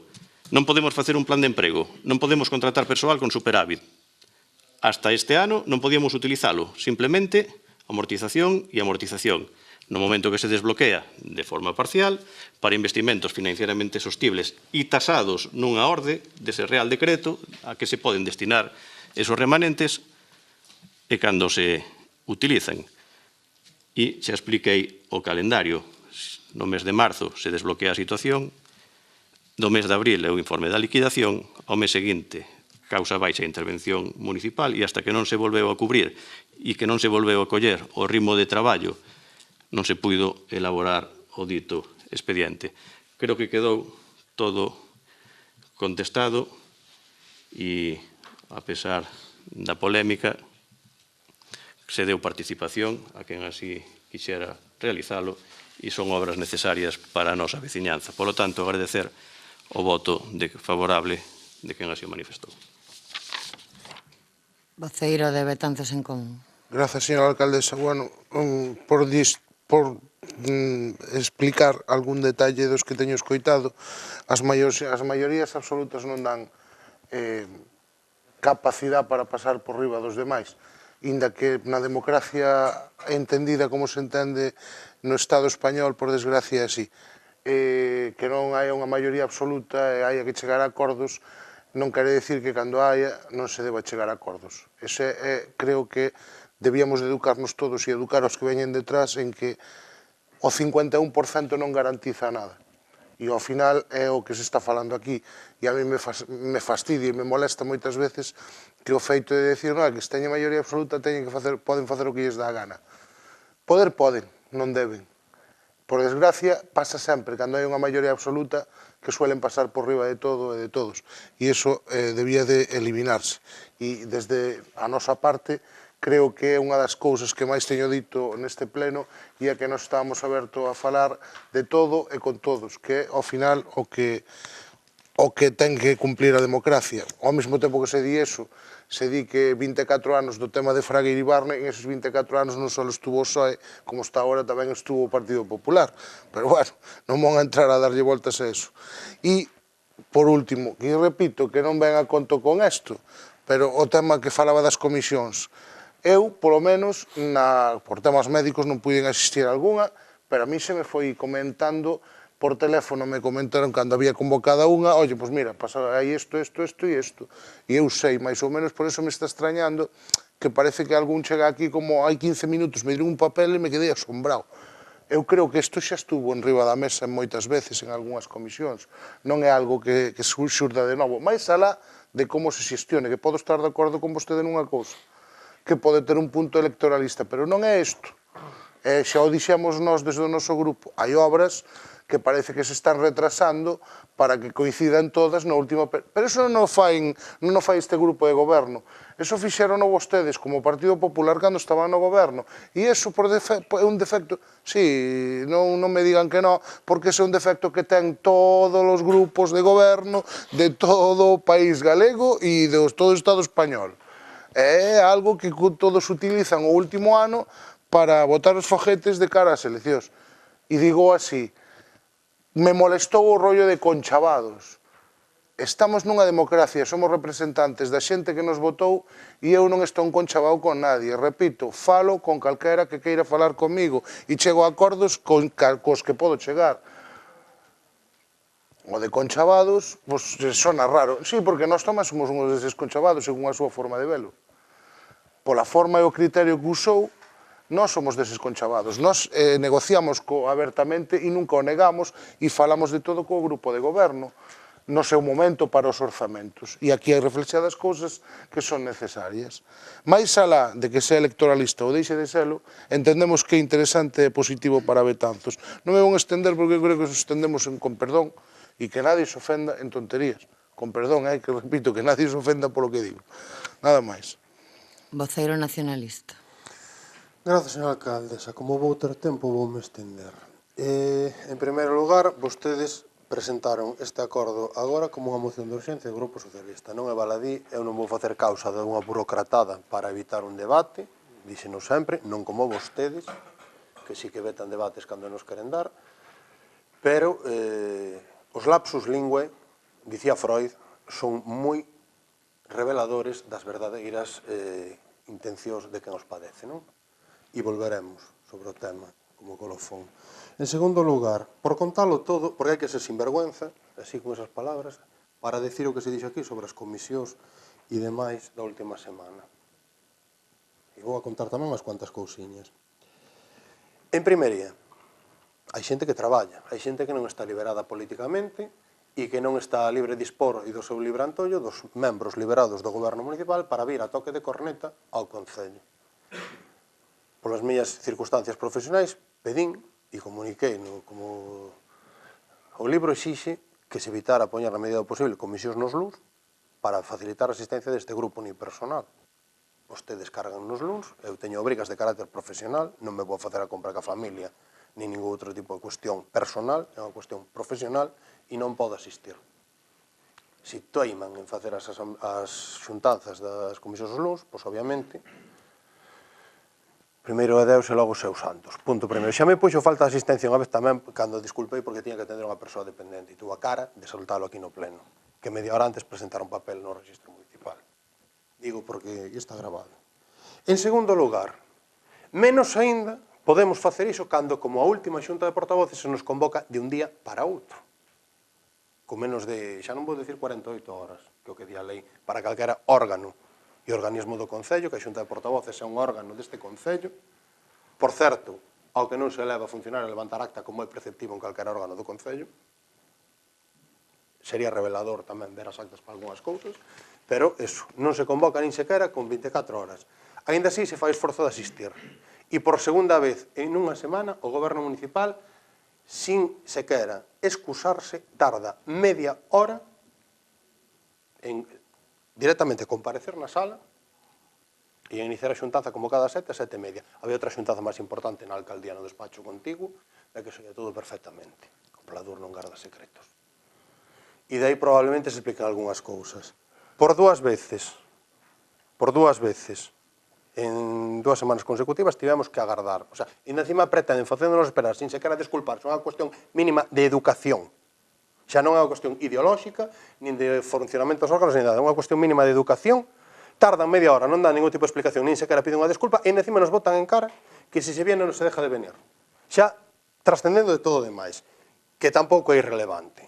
Non podemos facer un plan de emprego, non podemos contratar persoal con superávit. Hasta este ano non podíamos utilizalo, simplemente amortización e amortización. No momento que se desbloquea de forma parcial para investimentos financieramente sostibles e tasados nunha orde dese Real Decreto a que se poden destinar esos remanentes e cando se utilizan. E xa expliquei o calendario. No mes de marzo se desbloquea a situación, do mes de abril é o informe da liquidación, ao mes seguinte causa baixa intervención municipal e hasta que non se volveu a cubrir e que non se volveu a coller o ritmo de traballo non se puido elaborar o dito expediente. Creo que quedou todo contestado e, a pesar da polémica, se deu participación a quen así quixera realizalo e son obras necesarias para a nosa veciñanza. Por lo tanto, agradecer o voto favorable de quen así o manifestou. Voceiro de Betanzos en Común. Grazas, señora alcaldesa. Bueno, por explicar algún detalle dos que teño escoitado, as maiorías absolutas non dan capacidade para pasar por riba dos demais, inda que na democracia entendida como se entende no Estado español, por desgracia, así. Que non hai unha maioría absoluta e hai que chegar a acordos, non quere decir que cando haya non se deba chegar a acordos. Creo que debíamos de educarnos todos e educar os que veñen detrás en que o 51% non garantiza nada. E ao final é o que se está falando aquí. E a mí me fastidia e me molesta moitas veces que o feito de decir que se teña maioría absoluta poden facer o que lles dá a gana. Poden, non deben. Por desgracia, pasa sempre, cando hai unha maioría absoluta, que suelen pasar por riba de todo e de todos. E iso debía de eliminarse. E desde a nosa parte, creo que é unha das cousas que máis teño dito neste pleno e é que nos estamos abertos a falar de todo e con todos, que é, ao final, o que ten que cumplir a democracia. Ao mesmo tempo que se di eso, se di que 24 anos do tema de Fraga e Iribarne, en esos 24 anos non só estuvo o PSOE, como está agora tamén estuvo o Partido Popular. Pero, bueno, non vão a entrar a darlle voltas a eso. E, por último, que repito que non ven a conto con isto, pero o tema que falaba das comisións, eu, polo menos, por temas médicos non puiden asistir a algunha, pero a mí se me foi comentando por teléfono, me comentaron cando había convocada unha, oye, pois mira, hai isto e isto, e eu sei, máis ou menos, por eso me está extrañando que parece que algún chega aquí como hai 15 minutos, me dieron un papel e me quedei asombrado. Eu creo que isto xa estuvo en riba da mesa moitas veces en algunhas comisións, non é algo que xurda de novo, máis alá de como se xestione, que podo estar de acordo con vostede nunha cousa, que pode ter un punto electoralista, pero non é isto. Xa o dixemos nós desde o noso grupo, hai obras que parece que se están retrasando para que coincidan todas no último... Pero eso non o fai este grupo de goberno. Eso fixeron vostedes como Partido Popular cando estaban no goberno. E eso é un defecto... Sí, non me digan que non, porque ese é un defecto que ten todos os grupos de goberno de todo o país galego e de todo o Estado español. É algo que todos utilizan o último ano para botar os foguetes de cara ás eleccións. E digo así... Me molestou o rollo de conchavados. Estamos nunha democracia, somos representantes da xente que nos votou e eu non estou conchavado con nadie. Repito, falo con calquera que queira falar comigo e chego a acordos cos que podo chegar. O de conchavados, pois, sona raro. Sí, porque nós tamén somos uns deses conchavados según a súa forma de velo. Pola forma e o criterio que usou, nós somos deses conchavados, nós negociamos abertamente e nunca o negamos e falamos de todo co grupo de goberno no seu momento para os orzamentos e aquí hai reflexadas cousas que son necesarias. Mais alá de que sea electoralista ou deixe de selo, entendemos que é interesante e positivo para Betanzos. Non me vou estender porque creo que nos estendemos con perdón e que nadie se ofenda en tonterías. Con perdón, que repito, que nadie se ofenda polo que digo. Nada máis. Voceiro nacionalista. Grazas, señora alcaldesa. Como vou ter tempo, voume estender. En primeiro lugar, vostedes presentaron este acordo agora como unha moción de urxencia do Grupo Socialista. Non é baladí, eu non vou facer causa de unha burocratada para evitar un debate, díxenos sempre, non como vostedes, que sí que vetan debates cando nos queren dar, pero os lapsus lingüe dicía Freud, son moi reveladores das verdadeiras intencións de quen os padece, non? E volveremos sobre o tema como colofón. En segundo lugar, por contalo todo, porque hai que ser sinvergüenza, así con esas palabras, para decir o que se dixo aquí sobre as comisións e demais da última semana. E vou a contar tamén unhas cuantas cousiñas. En primería, hai xente que traballa, hai xente que non está liberada políticamente e que non está libre dispor e do seu libre antollo dos membros liberados do goberno municipal para vir a toque de corneta ao Concello. Polas miñas circunstancias profesionais, pedín e comuniquei como o libro exixe que se evitara poñer na medida do posible comisións nos LUNS para facilitar a asistencia deste grupo unipersonal. Vostedes cargan nos LUNS, eu teño obrigas de carácter profesional, non me vou facer a compra ca familia nin ningún outro tipo de cuestión personal, é unha cuestión profesional e non podo asistir. Se toiman en facer as xuntanzas das comisións dos LUNS, pois obviamente, primeiro é Deus e logo os seus santos. Punto primeiro. Xa me puxo falta de asistencia unha vez tamén cando disculpei porque tiña que atender unha persoa dependente e tuvo a cara de soltalo aquí no pleno, que media hora antes presentara un papel no registro municipal. Digo porque está grabado. En segundo lugar, menos aínda podemos facer iso cando, como a última xunta de portavoces, se nos convoca de un día para outro. Con menos de, xa non vou dicir 48 horas, que é o que di a lei, para calquera órgano e organismo do Concello, que a xunta de portavoces é un órgano deste Concello. Por certo, ao que non se eleva a funcionar e levantar acta como é preceptivo en calquera órgano do Concello. Sería revelador tamén ver as actas para algunhas cousas, pero eso, non se convoca nin sequera con 24 horas. Ainda así se fai esforzo de asistir. E por segunda vez en unha semana o goberno municipal, sin sequera excusarse, tarda media hora en directamente comparecer na sala e iniciar a xuntanza como cada 7 a 7:30. Había outra xuntanza máis importante na alcaldía no despacho contigo, e que soía todo perfectamente. O Pladur non garda secretos. E de aí probablemente se explican algunhas cousas. Por dúas veces, en 2 semanas consecutivas tivemos que agardar. O sea, e encima pretenden facéndonos esperar sin sequera disculparse. É unha cuestión mínima de educación. Xa non é unha cuestión ideolóxica, nin de funcionamento dos órganos, nin nada. É unha cuestión mínima de educación. Tardan media hora, non dan ningún tipo de explicación, nin sequera piden unha disculpa, e encima nos botan en cara que se viene non se deja de venir. Xa trascendendo de todo o demais, que tampouco é irrelevante.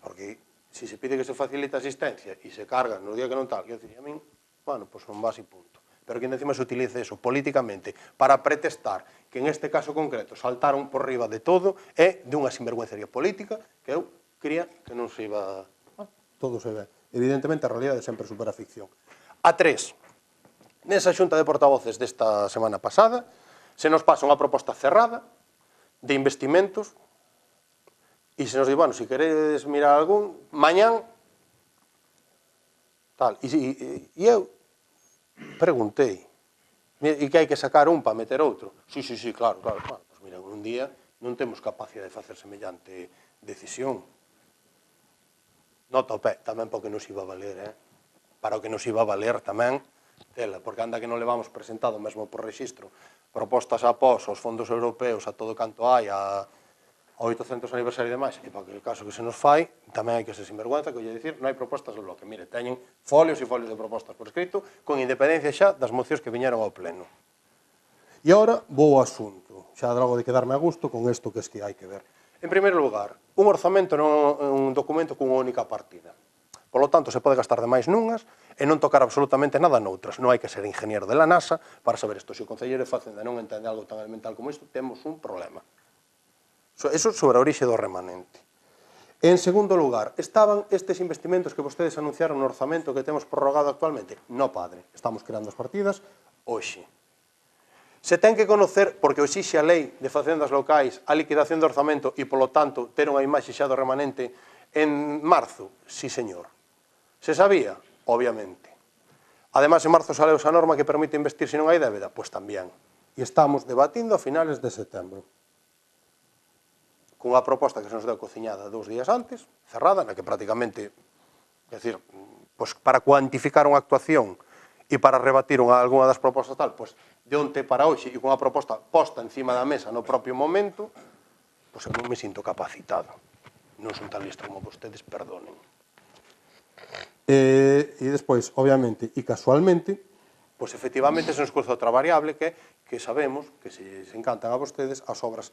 Porque se se pide que se facilite a asistencia e se carga no día que non tal, que a min, bueno, pois non vas e punto. Pero que encima se utilice eso políticamente para pretestar que en este caso concreto saltaron por riba de todo é de unha sinvergüencería política que eu quería que non se iba... Todo se ve. Evidentemente a realidade sempre supera a ficción. A 3. Nesa xunta de portavoces desta semana pasada se nos pasa unha proposta cerrada de investimentos e se nos di, bueno, se queredes mirar algún, mañán tal. E eu preguntei, e que hai que sacar un para meter outro? Sí, claro. Bueno, pues mira, un día non temos capacidade de facer semellante decisión. Nota o pé, tamén porque nos iba a valer, para o que nos iba a valer tamén, tela, porque anda que non levamos presentado mesmo por rexistro propostas após aos fondos europeos, a todo canto hai, a 800 aniversario e demais, e para que o caso que se nos fai, tamén hai que ser sinvergüenza, que lle dicir, non hai propostas do bloque. Mire, teñen folios e folios de propostas por escrito, con independencia xa das mocións que viñeron ao pleno. E agora vou ao asunto, xa logo de quedarme a gusto con isto que es que hai que ver. En primeiro lugar, un orzamento non é un documento cunha única partida. Por lo tanto, se pode gastar demais nunhas e non tocar absolutamente nada noutras. Non hai que ser ingeniero de la NASA para saber isto. Se o Concelleiro de Facenda non entende algo tan elemental como isto, temos un problema. Eso sobre a orixe do remanente. En segundo lugar, estaban estes investimentos que vostedes anunciaron no orzamento que temos prorrogado actualmente? No, padre. Estamos creando as partidas hoxe. Se ten que conocer, porque exixe a lei de facendas locais, a liquidación do orzamento e, polo tanto, ter unha imaxe xa do remanente en marzo? Sí, señor. Se sabía? Obviamente. Ademais, en marzo saleu esa norma que permite investir se non hai débeda? Pois tamén. E estamos debatindo a finales de setembro. Cunha proposta que se nos deu cociñada 2 días antes, cerrada, na que prácticamente, é dicir, pois para cuantificar unha actuación e para rebatir algunha das propostas tal, pois de onte para hoxe e cunha proposta posta encima da mesa no propio momento, pois eu non me sinto capacitado. non son tan listos como vostedes, perdonen. E despois, obviamente, e casualmente, pois efectivamente se nos cruza outra variable que sabemos que se encantan a vostedes as obras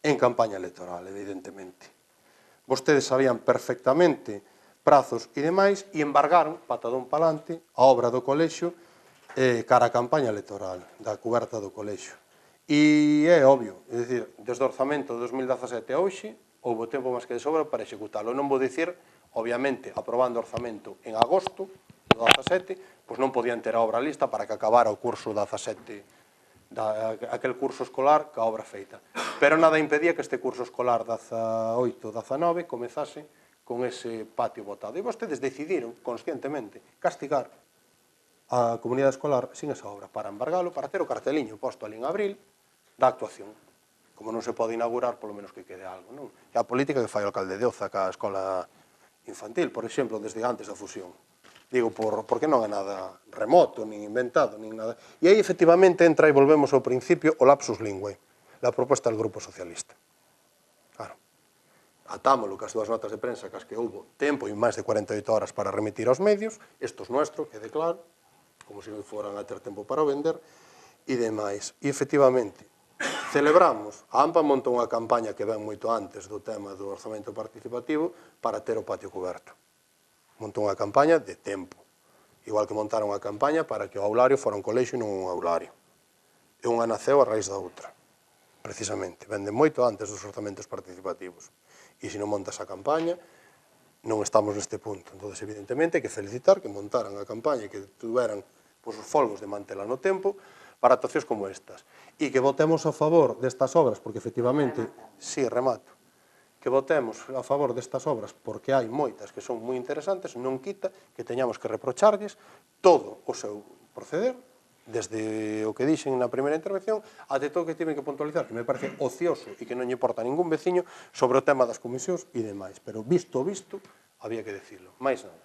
en campaña electoral, evidentemente. Vostedes sabían perfectamente prazos e demais e embargaron, patadón palante, a obra do colexio cara a campaña electoral, da cuberta do colexio. E é obvio, é dicir, desde o orzamento de 2017 a hoxe, houve tempo máis que de sobra para executalo. Non vou dicir, obviamente, aprobando o orzamento en agosto do 17, pois non podían ter a obra lista para que acabara o curso 17, aquel curso escolar ca obra feita. Pero nada impedía que este curso escolar 18-19 comezase con ese patio botado. E vostedes decidiron, conscientemente, castigar a comunidade escolar sin esa obra, para embargalo, para ter o carteliño posto ali en abril da actuación. Como non se pode inaugurar, polo menos que quede algo, non? É a política que fai o alcalde de Oza ca escola infantil, por exemplo, desde antes da fusión. Digo, porque non é nada remoto, nin inventado, nin nada. E aí, efectivamente, entra e volvemos ao principio o lapsus linguae, la proposta del Grupo Socialista. Claro. Atámolo que as dúas notas de prensa que as que houve tempo e máis de 48 horas para remitir aos medios, isto é nuestro, quede claro, como se foran a ter tempo para vender, e demais. E, efectivamente, celebramos, a AMPA montou unha campaña que ven moito antes do tema do orzamento participativo para ter o patio coberto. Montou unha campaña de tempo, igual que montaron unha campaña para que o aulario fora un colexio e non un aulario. E unha naceu a raíz da outra, precisamente. Vende moito antes dos orzamentos participativos. E se non montas a campaña, non estamos neste punto. Entón, evidentemente, hai que felicitar que montaran a campaña e que tuveran os folgos de mantela no tempo para actuacións como estas. E que votemos a favor destas obras, porque, efectivamente, sí, remato, que votemos a favor destas obras porque hai moitas que son moi interesantes, non quita que teñamos que reprocharlles todo o seu proceder, desde o que dixen na primeira intervención, até todo o que tiven que puntualizar, que me parece ocioso e que non lle importa a ningún veciño sobre o tema das comisións e demais. Pero visto o visto, había que decirlo. Mais nada.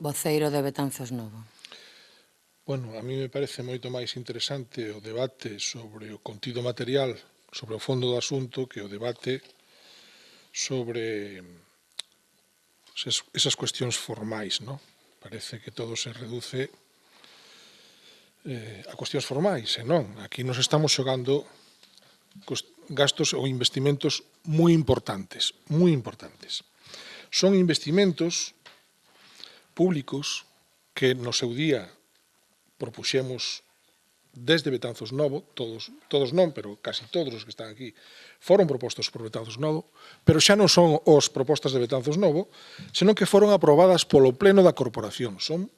Voceiro de Betanzos Novo. Bueno, a mí me parece moito máis interesante o debate sobre o contido material, sobre o fondo do asunto, que o debate sobre esas cuestións formais, non? Parece que todo se reduce a cuestións formais, e non. Aquí nos estamos xogando gastos ou investimentos moi importantes, moi importantes. Son investimentos públicos que no seu día propuxemos desde Betanzos Novo, todos non, pero casi todos os que están aquí foron propostos por Betanzos Novo, pero xa non son os propostas de Betanzos Novo, senón que foron aprobadas polo Pleno da Corporación. Son,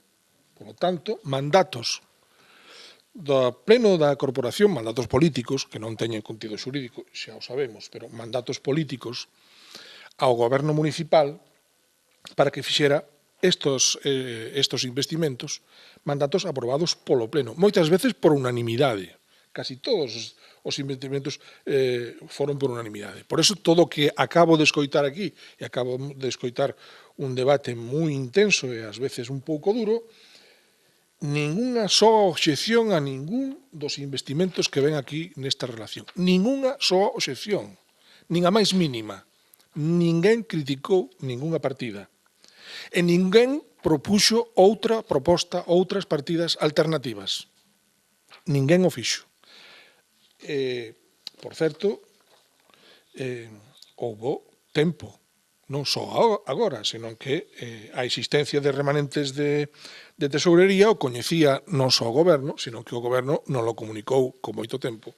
por lo tanto, mandatos do Pleno da Corporación, mandatos políticos, que non teñen contido xurídico, xa o sabemos, pero mandatos políticos ao goberno municipal para que fixera estos investimentos, mandatos aprobados polo Pleno, moitas veces por unanimidade. Casi todos os investimentos foron por unanimidade. Por eso, todo o que acabo de escoitar aquí, e acabo de escoitar un debate moi intenso e ás veces un pouco duro, ningunha soa obxección a ningún dos investimentos que ven aquí nesta relación. Ningunha soa obxección, nin a máis mínima. Ninguén criticou ningunha partida. E ninguén propuxo outra proposta, outras partidas alternativas. Ninguén o fixo. Por certo, houbo tempo, non só agora, senón que a existencia de remanentes de tesourería o coñecía non só o goberno, senón que o goberno non lo comunicou con moito tempo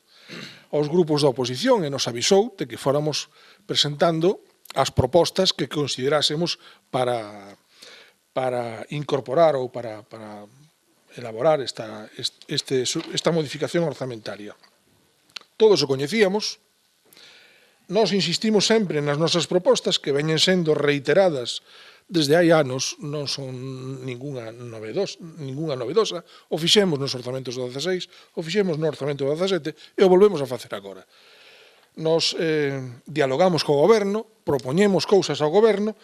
aos grupos da oposición e nos avisou de que fóramos presentando as propostas que considerásemos para incorporar ou para elaborar esta modificación orzamentaria. Todos o coñecíamos. Nós insistimos sempre nas nosas propostas, que veñen sendo reiteradas desde hai anos, non son ningunha novedosa. O fixemos nos orzamentos do 16, o fixemos no orzamento do 17 e o volvemos a facer agora. Nos dialogamos co goberno, propoñemos cousas ao goberno,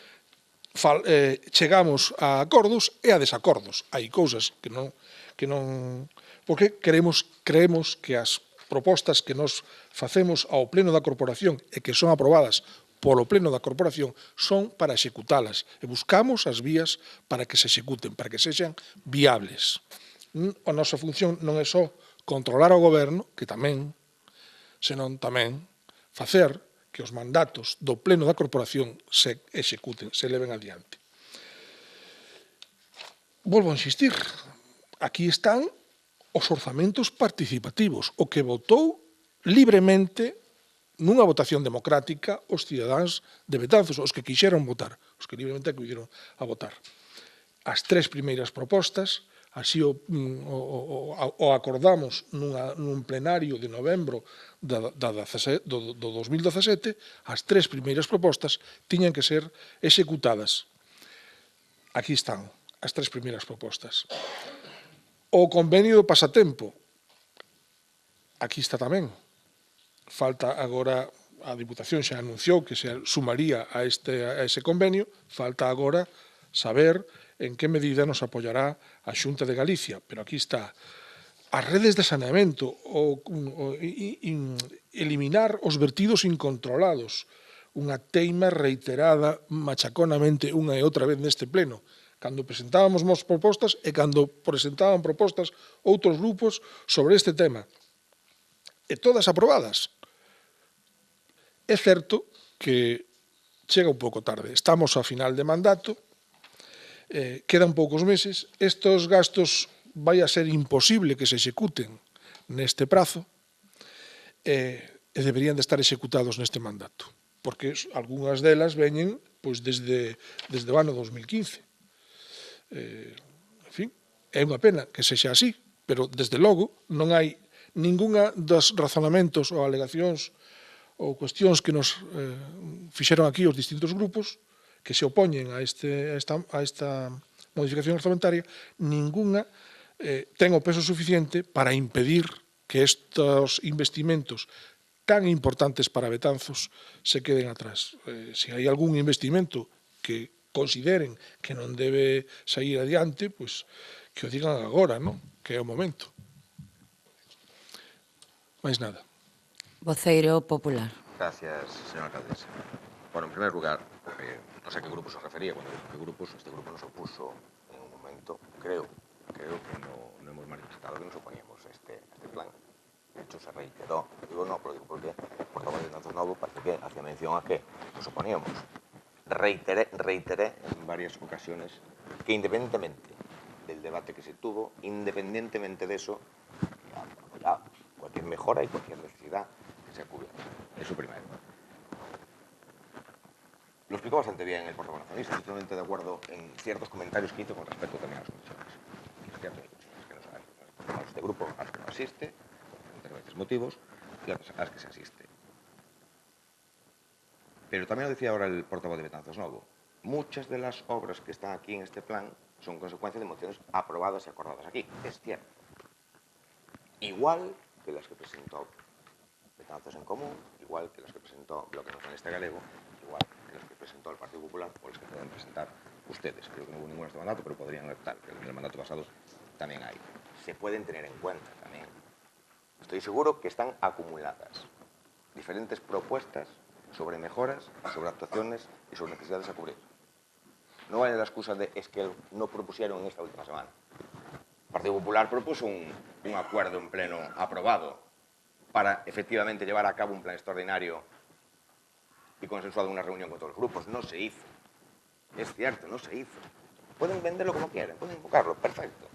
chegamos a acordos e a desacordos. Hai cousas que non porque creemos que as propostas que nos facemos ao Pleno da Corporación e que son aprobadas polo Pleno da Corporación son para executalas e buscamos as vías para que se executen, para que sexan viables. A nosa función non é só controlar o goberno, que tamén, senón tamén facer que os mandatos do Pleno da Corporación se executen, se leven adiante. Volvo a insistir, aquí están os orzamentos participativos, o que votou libremente nunha votación democrática os cidadáns de Betanzos, os que quixeron votar, os que libremente acudiron a votar. As tres primeiras propostas, así o acordamos nun plenario de novembro do 2017, as tres primeiras propostas tiñan que ser executadas. Aquí están as tres primeiras propostas. O convenio do pasatempo, aquí está tamén. Falta agora, a Diputación xa anunciou que se sumaría a ese convenio, falta agora saber en que medida nos apoiará a Xunta de Galicia, pero aquí está. As redes de saneamento, eliminar os vertidos incontrolados, unha teima reiterada machaconamente unha e outra vez neste pleno, cando presentábamos propostas e cando presentaban propostas outros grupos sobre este tema. E todas aprobadas. É certo que chega un pouco tarde. Estamos a final de mandato, quedan poucos meses. Estes gastos vai a ser imposible que se executen neste prazo e deberían de estar executados neste mandato, porque algunhas delas veñen desde o ano 2015. En fin, é unha pena que sexa así, pero desde logo non hai ningunha dos razonamentos ou alegacións ou cuestións que nos fixeron aquí os distintos grupos que se opoñen a esta modificación orzamentaria, ningunha ten o peso suficiente para impedir que estes investimentos tan importantes para Betanzos se queden atrás. Se hai algún investimento que consideren que non debe sair adiante, pois que o digan agora, non? Que é o momento. Mais nada. Voceiro popular. Gracias, señora alcaldesa. Bueno, en primer lugar, no sé a qué grupo se refería cuando dijo qué grupos. Este grupo nos opuso en un momento. Creo que no hemos manifestado que nos oponíamos a este plan. De hecho, se reiteró. Digo no, pero digo porque el portavoz de Betanzos Novo parece que hacía mención a que nos oponíamos. Reiteré en varias ocasiones que independientemente del debate que se tuvo, independientemente de eso, apoyábamos cualquier mejora y cualquier necesidad que se cubra. Eso primero. Lo explicó bastante bien el portavoz nacionalista, estoy totalmente de acuerdo en ciertos comentarios que hizo con respecto también a las comisiones. Es cierto, hay comisiones que no saben, a este grupo a las que no asiste, por diferentes motivos, y otras a las que se asiste. Pero también lo decía ahora el portavoz de Betanzos Novo. Muchas de las obras que están aquí en este plan son consecuencia de mociones aprobadas y acordadas aquí. Es cierto. Igual que las que presentó Betanzos en Común, igual que las que presentó Bloque Nacionalista Galego, igual que las que presentó el Partido Popular o las que pueden presentar ustedes. Creo que no hubo ninguna en este mandato, pero podrían estar, que en el mandato pasado también hay. Se pueden tener en cuenta también. Estoy seguro que están acumuladas diferentes propuestas sobre mejoras, sobre actuaciones y sobre necesidades a cubrir. No vale la excusa de es que no propusieron en esta última semana. El Partido Popular propuso un acuerdo en pleno aprobado para efectivamente llevar a cabo un plan extraordinario y consensuado en una reunión con todos los grupos. No se hizo. Es cierto, no se hizo. Pueden venderlo como quieran, pueden invocarlo, perfecto.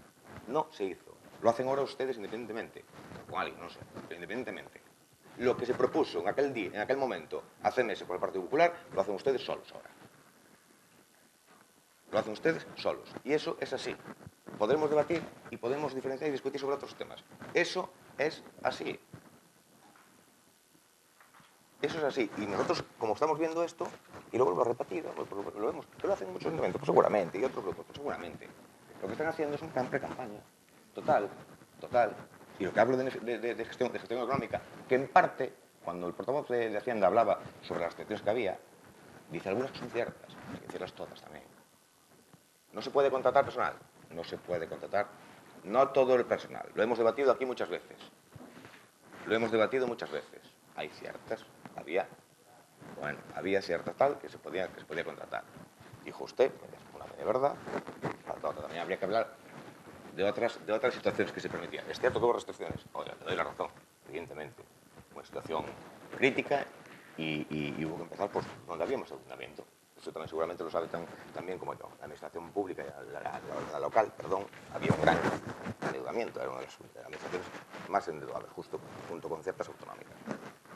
No se hizo. Lo hacen ahora ustedes independientemente. Con alguien, no sé, pero independientemente. Lo que se propuso en aquel día, en aquel momento, hace meses por el Partido Popular, lo hacen ustedes solos ahora. Lo hacen ustedes solos. Y eso es así. Podremos debatir y podemos diferenciar y discutir sobre otros temas. Eso es así. Eso es así. Y nosotros, como estamos viendo esto, y lo vuelvo a repetir, lo vemos, que lo hacen muchos elementos, pues seguramente, y otros grupos, pues seguramente. Lo que están haciendo es un plan pre-campaña. Total. Y lo que hablo de gestión económica, que en parte, cuando el portavoz de Hacienda hablaba sobre las restricciones que había, dice algunas que son ciertas, hay que decirlas todas también. ¿No se puede contratar personal? No se puede contratar, no todo el personal. Lo hemos debatido aquí muchas veces. Hay ciertas, había Bueno, había cierta tal que se podía contratar. Dijo usted, una media verdad, también habría que hablar de otras situaciones que se permitían. Es cierto que hubo restricciones. Oiga, te doy la razón, evidentemente. Una situación crítica y hubo que empezar por donde había más aglutinamiento. Eso también seguramente lo sabe tan bien como yo. La administración pública, la local, perdón, había un gran endeudamiento. Era una de las administraciones más endeudadas, justo junto con ciertas autonómicas.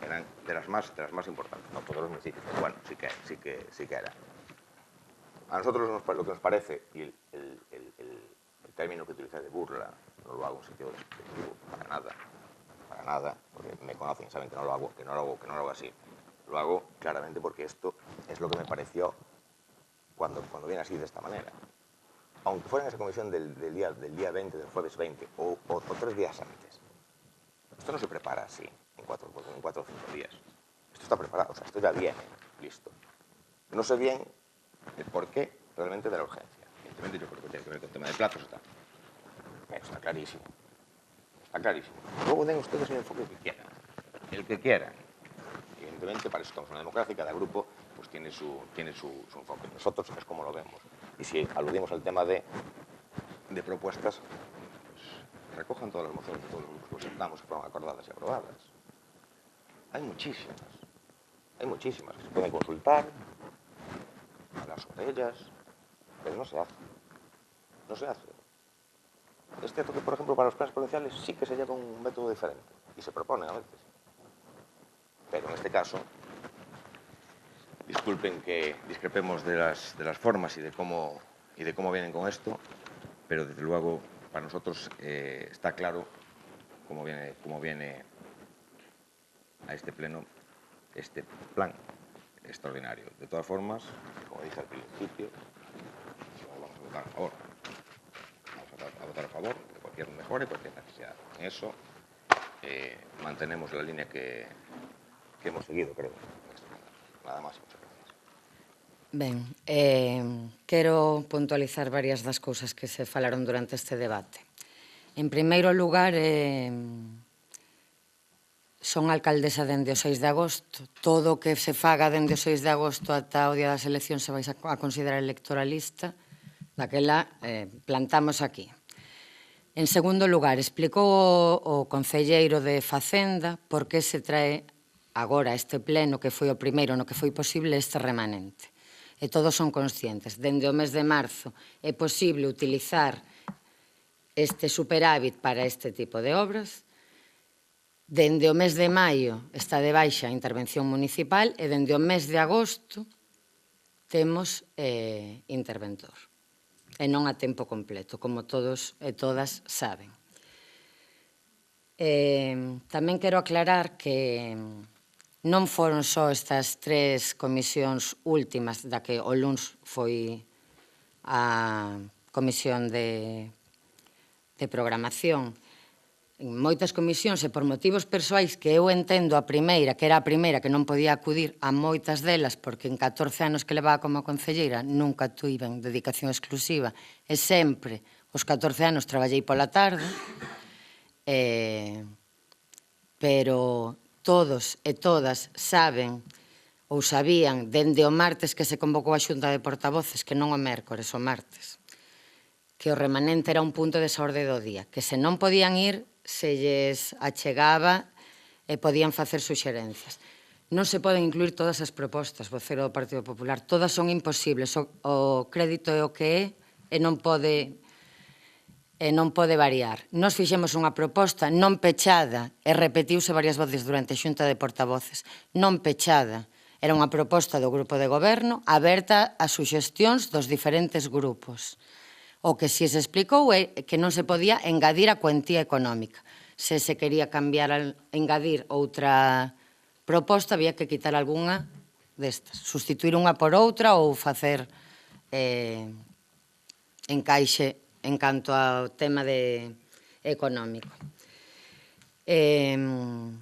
Eran de las más importantes, no todos los municipios, pero bueno, sí que eran. A nosotros lo que nos parece, y el término que utilicé de burla, no lo hago en sentido despectivo, para nada, porque me conocen y saben que no lo hago así. Lo hago claramente porque esto es lo que me pareció cuando viene así de esta manera. Aunque fuera en esa comisión del día 20, del jueves 20, o 3 días antes. Esto no se prepara así, en 4 o 5 días. Esto está preparado, o sea, esto ya viene, listo. No sé bien el porqué realmente de la urgencia. Evidentemente yo creo que tiene que ver con el tema de plazos y tal. Pero está clarísimo. Está clarísimo. Luego den ustedes el enfoque que quieran. El que quieran. Evidentemente, para eso estamos en una democracia y cada grupo pues, tiene su enfoque. Nosotros es como lo vemos. Y si aludimos al tema de propuestas, pues recojan todas las mociones de todos los grupos que presentamos, que fueron acordadas y aprobadas. Hay muchísimas que se pueden consultar, hablar sobre ellas, pero no se hace. No se hace. Es cierto que, por ejemplo, para los planes provinciales sí que se lleva un método diferente y se propone a veces. Pero en este caso, disculpen que discrepemos de las formas y de cómo vienen con esto, pero desde luego para nosotros está claro cómo viene a este pleno este plan extraordinario. De todas formas, como dije al principio, vamos a votar a favor. Vamos a votar a favor de cualquier mejora y cualquier necesidad. En eso mantenemos la línea que hemos seguido, creo. Nada más, muchas gracias. Ben, quero puntualizar varias das cousas que se falaron durante este debate. En primeiro lugar, son alcaldesa dende o 6 de agosto. Todo o que se faga dende o 6 de agosto ata o día das eleccións se vai a considerar electoralista. Daquela plantamos aquí. En segundo lugar, explicou o concelleiro de Facenda por que se trae agora este pleno, que foi o primeiro no que foi posible, este remanente. E todos son conscientes. Dende o mes de marzo é posible utilizar este superávit para este tipo de obras. Dende o mes de maio está de baixa a intervención municipal e dende o mes de agosto temos interventor. E non a tempo completo, como todos e todas saben. Tamén quero aclarar que non foron só estas 3 comisións últimas da que o luns foi a comisión de programación. En moitas comisións e por motivos persoais que eu entendo a primeira, que era a primeira que non podía acudir a moitas delas porque en 14 anos que levaba como concelleira nunca tuven dedicación exclusiva e sempre os 14 anos traballei pola tarde, pero todos e todas saben ou sabían dende o martes que se convocou a xunta de portavoces, que non o mércores, o martes, que o remanente era un punto de desorde do día, que se non podían ir se lles achegaba e podían facer suxerencias. Non se poden incluir todas as propostas, vocero do Partido Popular, todas son imposibles, o crédito é o que é e non pode variar. Nos fixemos unha proposta non pechada e repetiuse varias veces durante a xunta de portavoces, non pechada. Era unha proposta do grupo de goberno aberta a suxestións dos diferentes grupos. O que si se explicou é que non se podía engadir a cuantía económica. Se se quería cambiar, engadir outra proposta, había que quitar algunha destas. Sustituir unha por outra ou facer encaixe en canto ao tema económico. En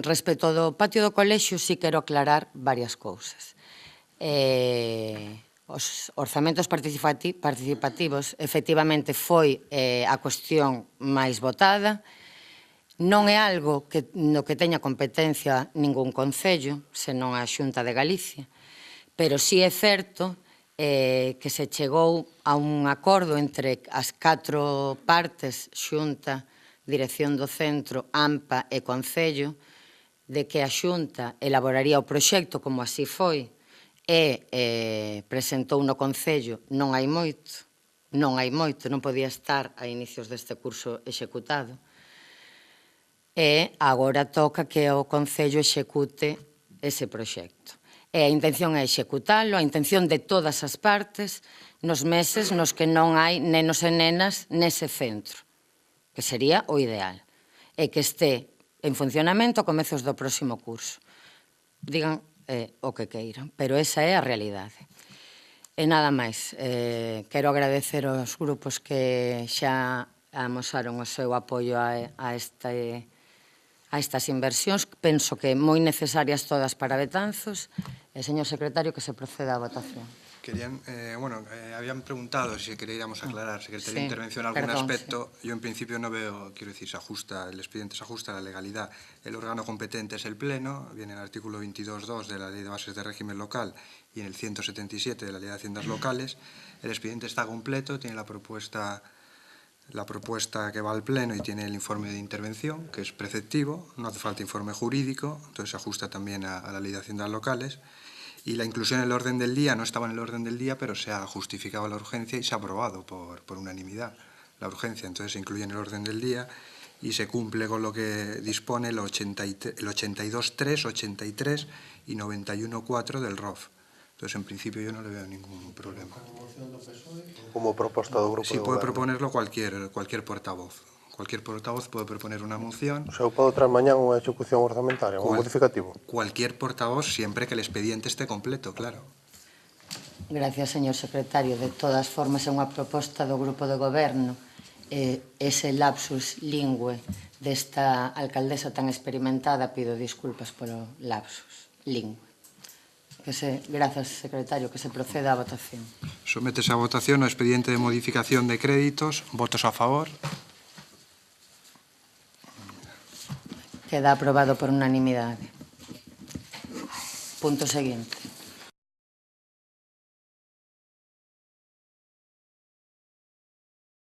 respecto do patio do colexio, si quero aclarar varias cousas. Os orzamentos participativos efectivamente foi a cuestión máis votada. Non é algo no que teña competencia ningún concello, senón a Xunta de Galicia, pero sí é certo que se chegou a un acordo entre as 4 partes, Xunta, Dirección do Centro, AMPA e Concello, de que a Xunta elaboraría o proxecto como así foi e presentou no Concello non hai moito, non podía estar a inicios deste curso executado. E agora toca que o Concello execute ese proxecto. E a intención é executalo, a intención de todas as partes nos meses nos que non hai nenos e nenas nese centro, que sería o ideal, e que este en funcionamento a comezos do próximo curso. Digan o que queiran, pero esa é a realidade. E nada máis, quero agradecer aos grupos que xa amosaron o seu apoio a estas inversións, penso que moi necesarias todas para Betanzos. E, señor secretario, que se proceda á votación. Habían preguntado si queríamos aclarar, secretario, Sí, intervención algún perdón, aspecto. Yo en principio no veo, quiero decir, el expediente se ajusta a la legalidad. El órgano competente es el Pleno, viene en el artículo 22.2 de la Ley de Bases de Régimen Local y en el 177 de la Ley de Haciendas Locales. El expediente está completo, tiene la propuesta que va al Pleno y tiene el informe de intervención, que es preceptivo, no hace falta informe jurídico, entonces se ajusta también a la Ley de Haciendas Locales. Y la inclusión en el orden del día no estaba en el orden del día, pero se ha justificado la urgencia y se ha aprobado por unanimidad la urgencia. Entonces se incluye en el orden del día y se cumple con lo que dispone el 82.3, 83 y 91.4 del ROF. Entonces, en principio, yo no le veo ningún problema. Como proposta do grupo Sí, do puede goberno. proponerlo cualquier portavoz. Cualquier portavoz puede proponer una moción. O sea, eu podo traer mañán unha execución orzamentaria, un modificativo. Cualquier portavoz, siempre que el expediente esté completo, claro. Gracias, señor secretario. De todas formas, é unha proposta do Grupo de Goberno. Ese lapsus lingüe desta alcaldesa tan experimentada, pido disculpas polo lapsus lingüe. Gracias, secretario, que se proceda á votación. Sométese a votación o expediente de modificación de créditos. Votos a favor. Queda aprobado por unanimidade. Punto seguinte.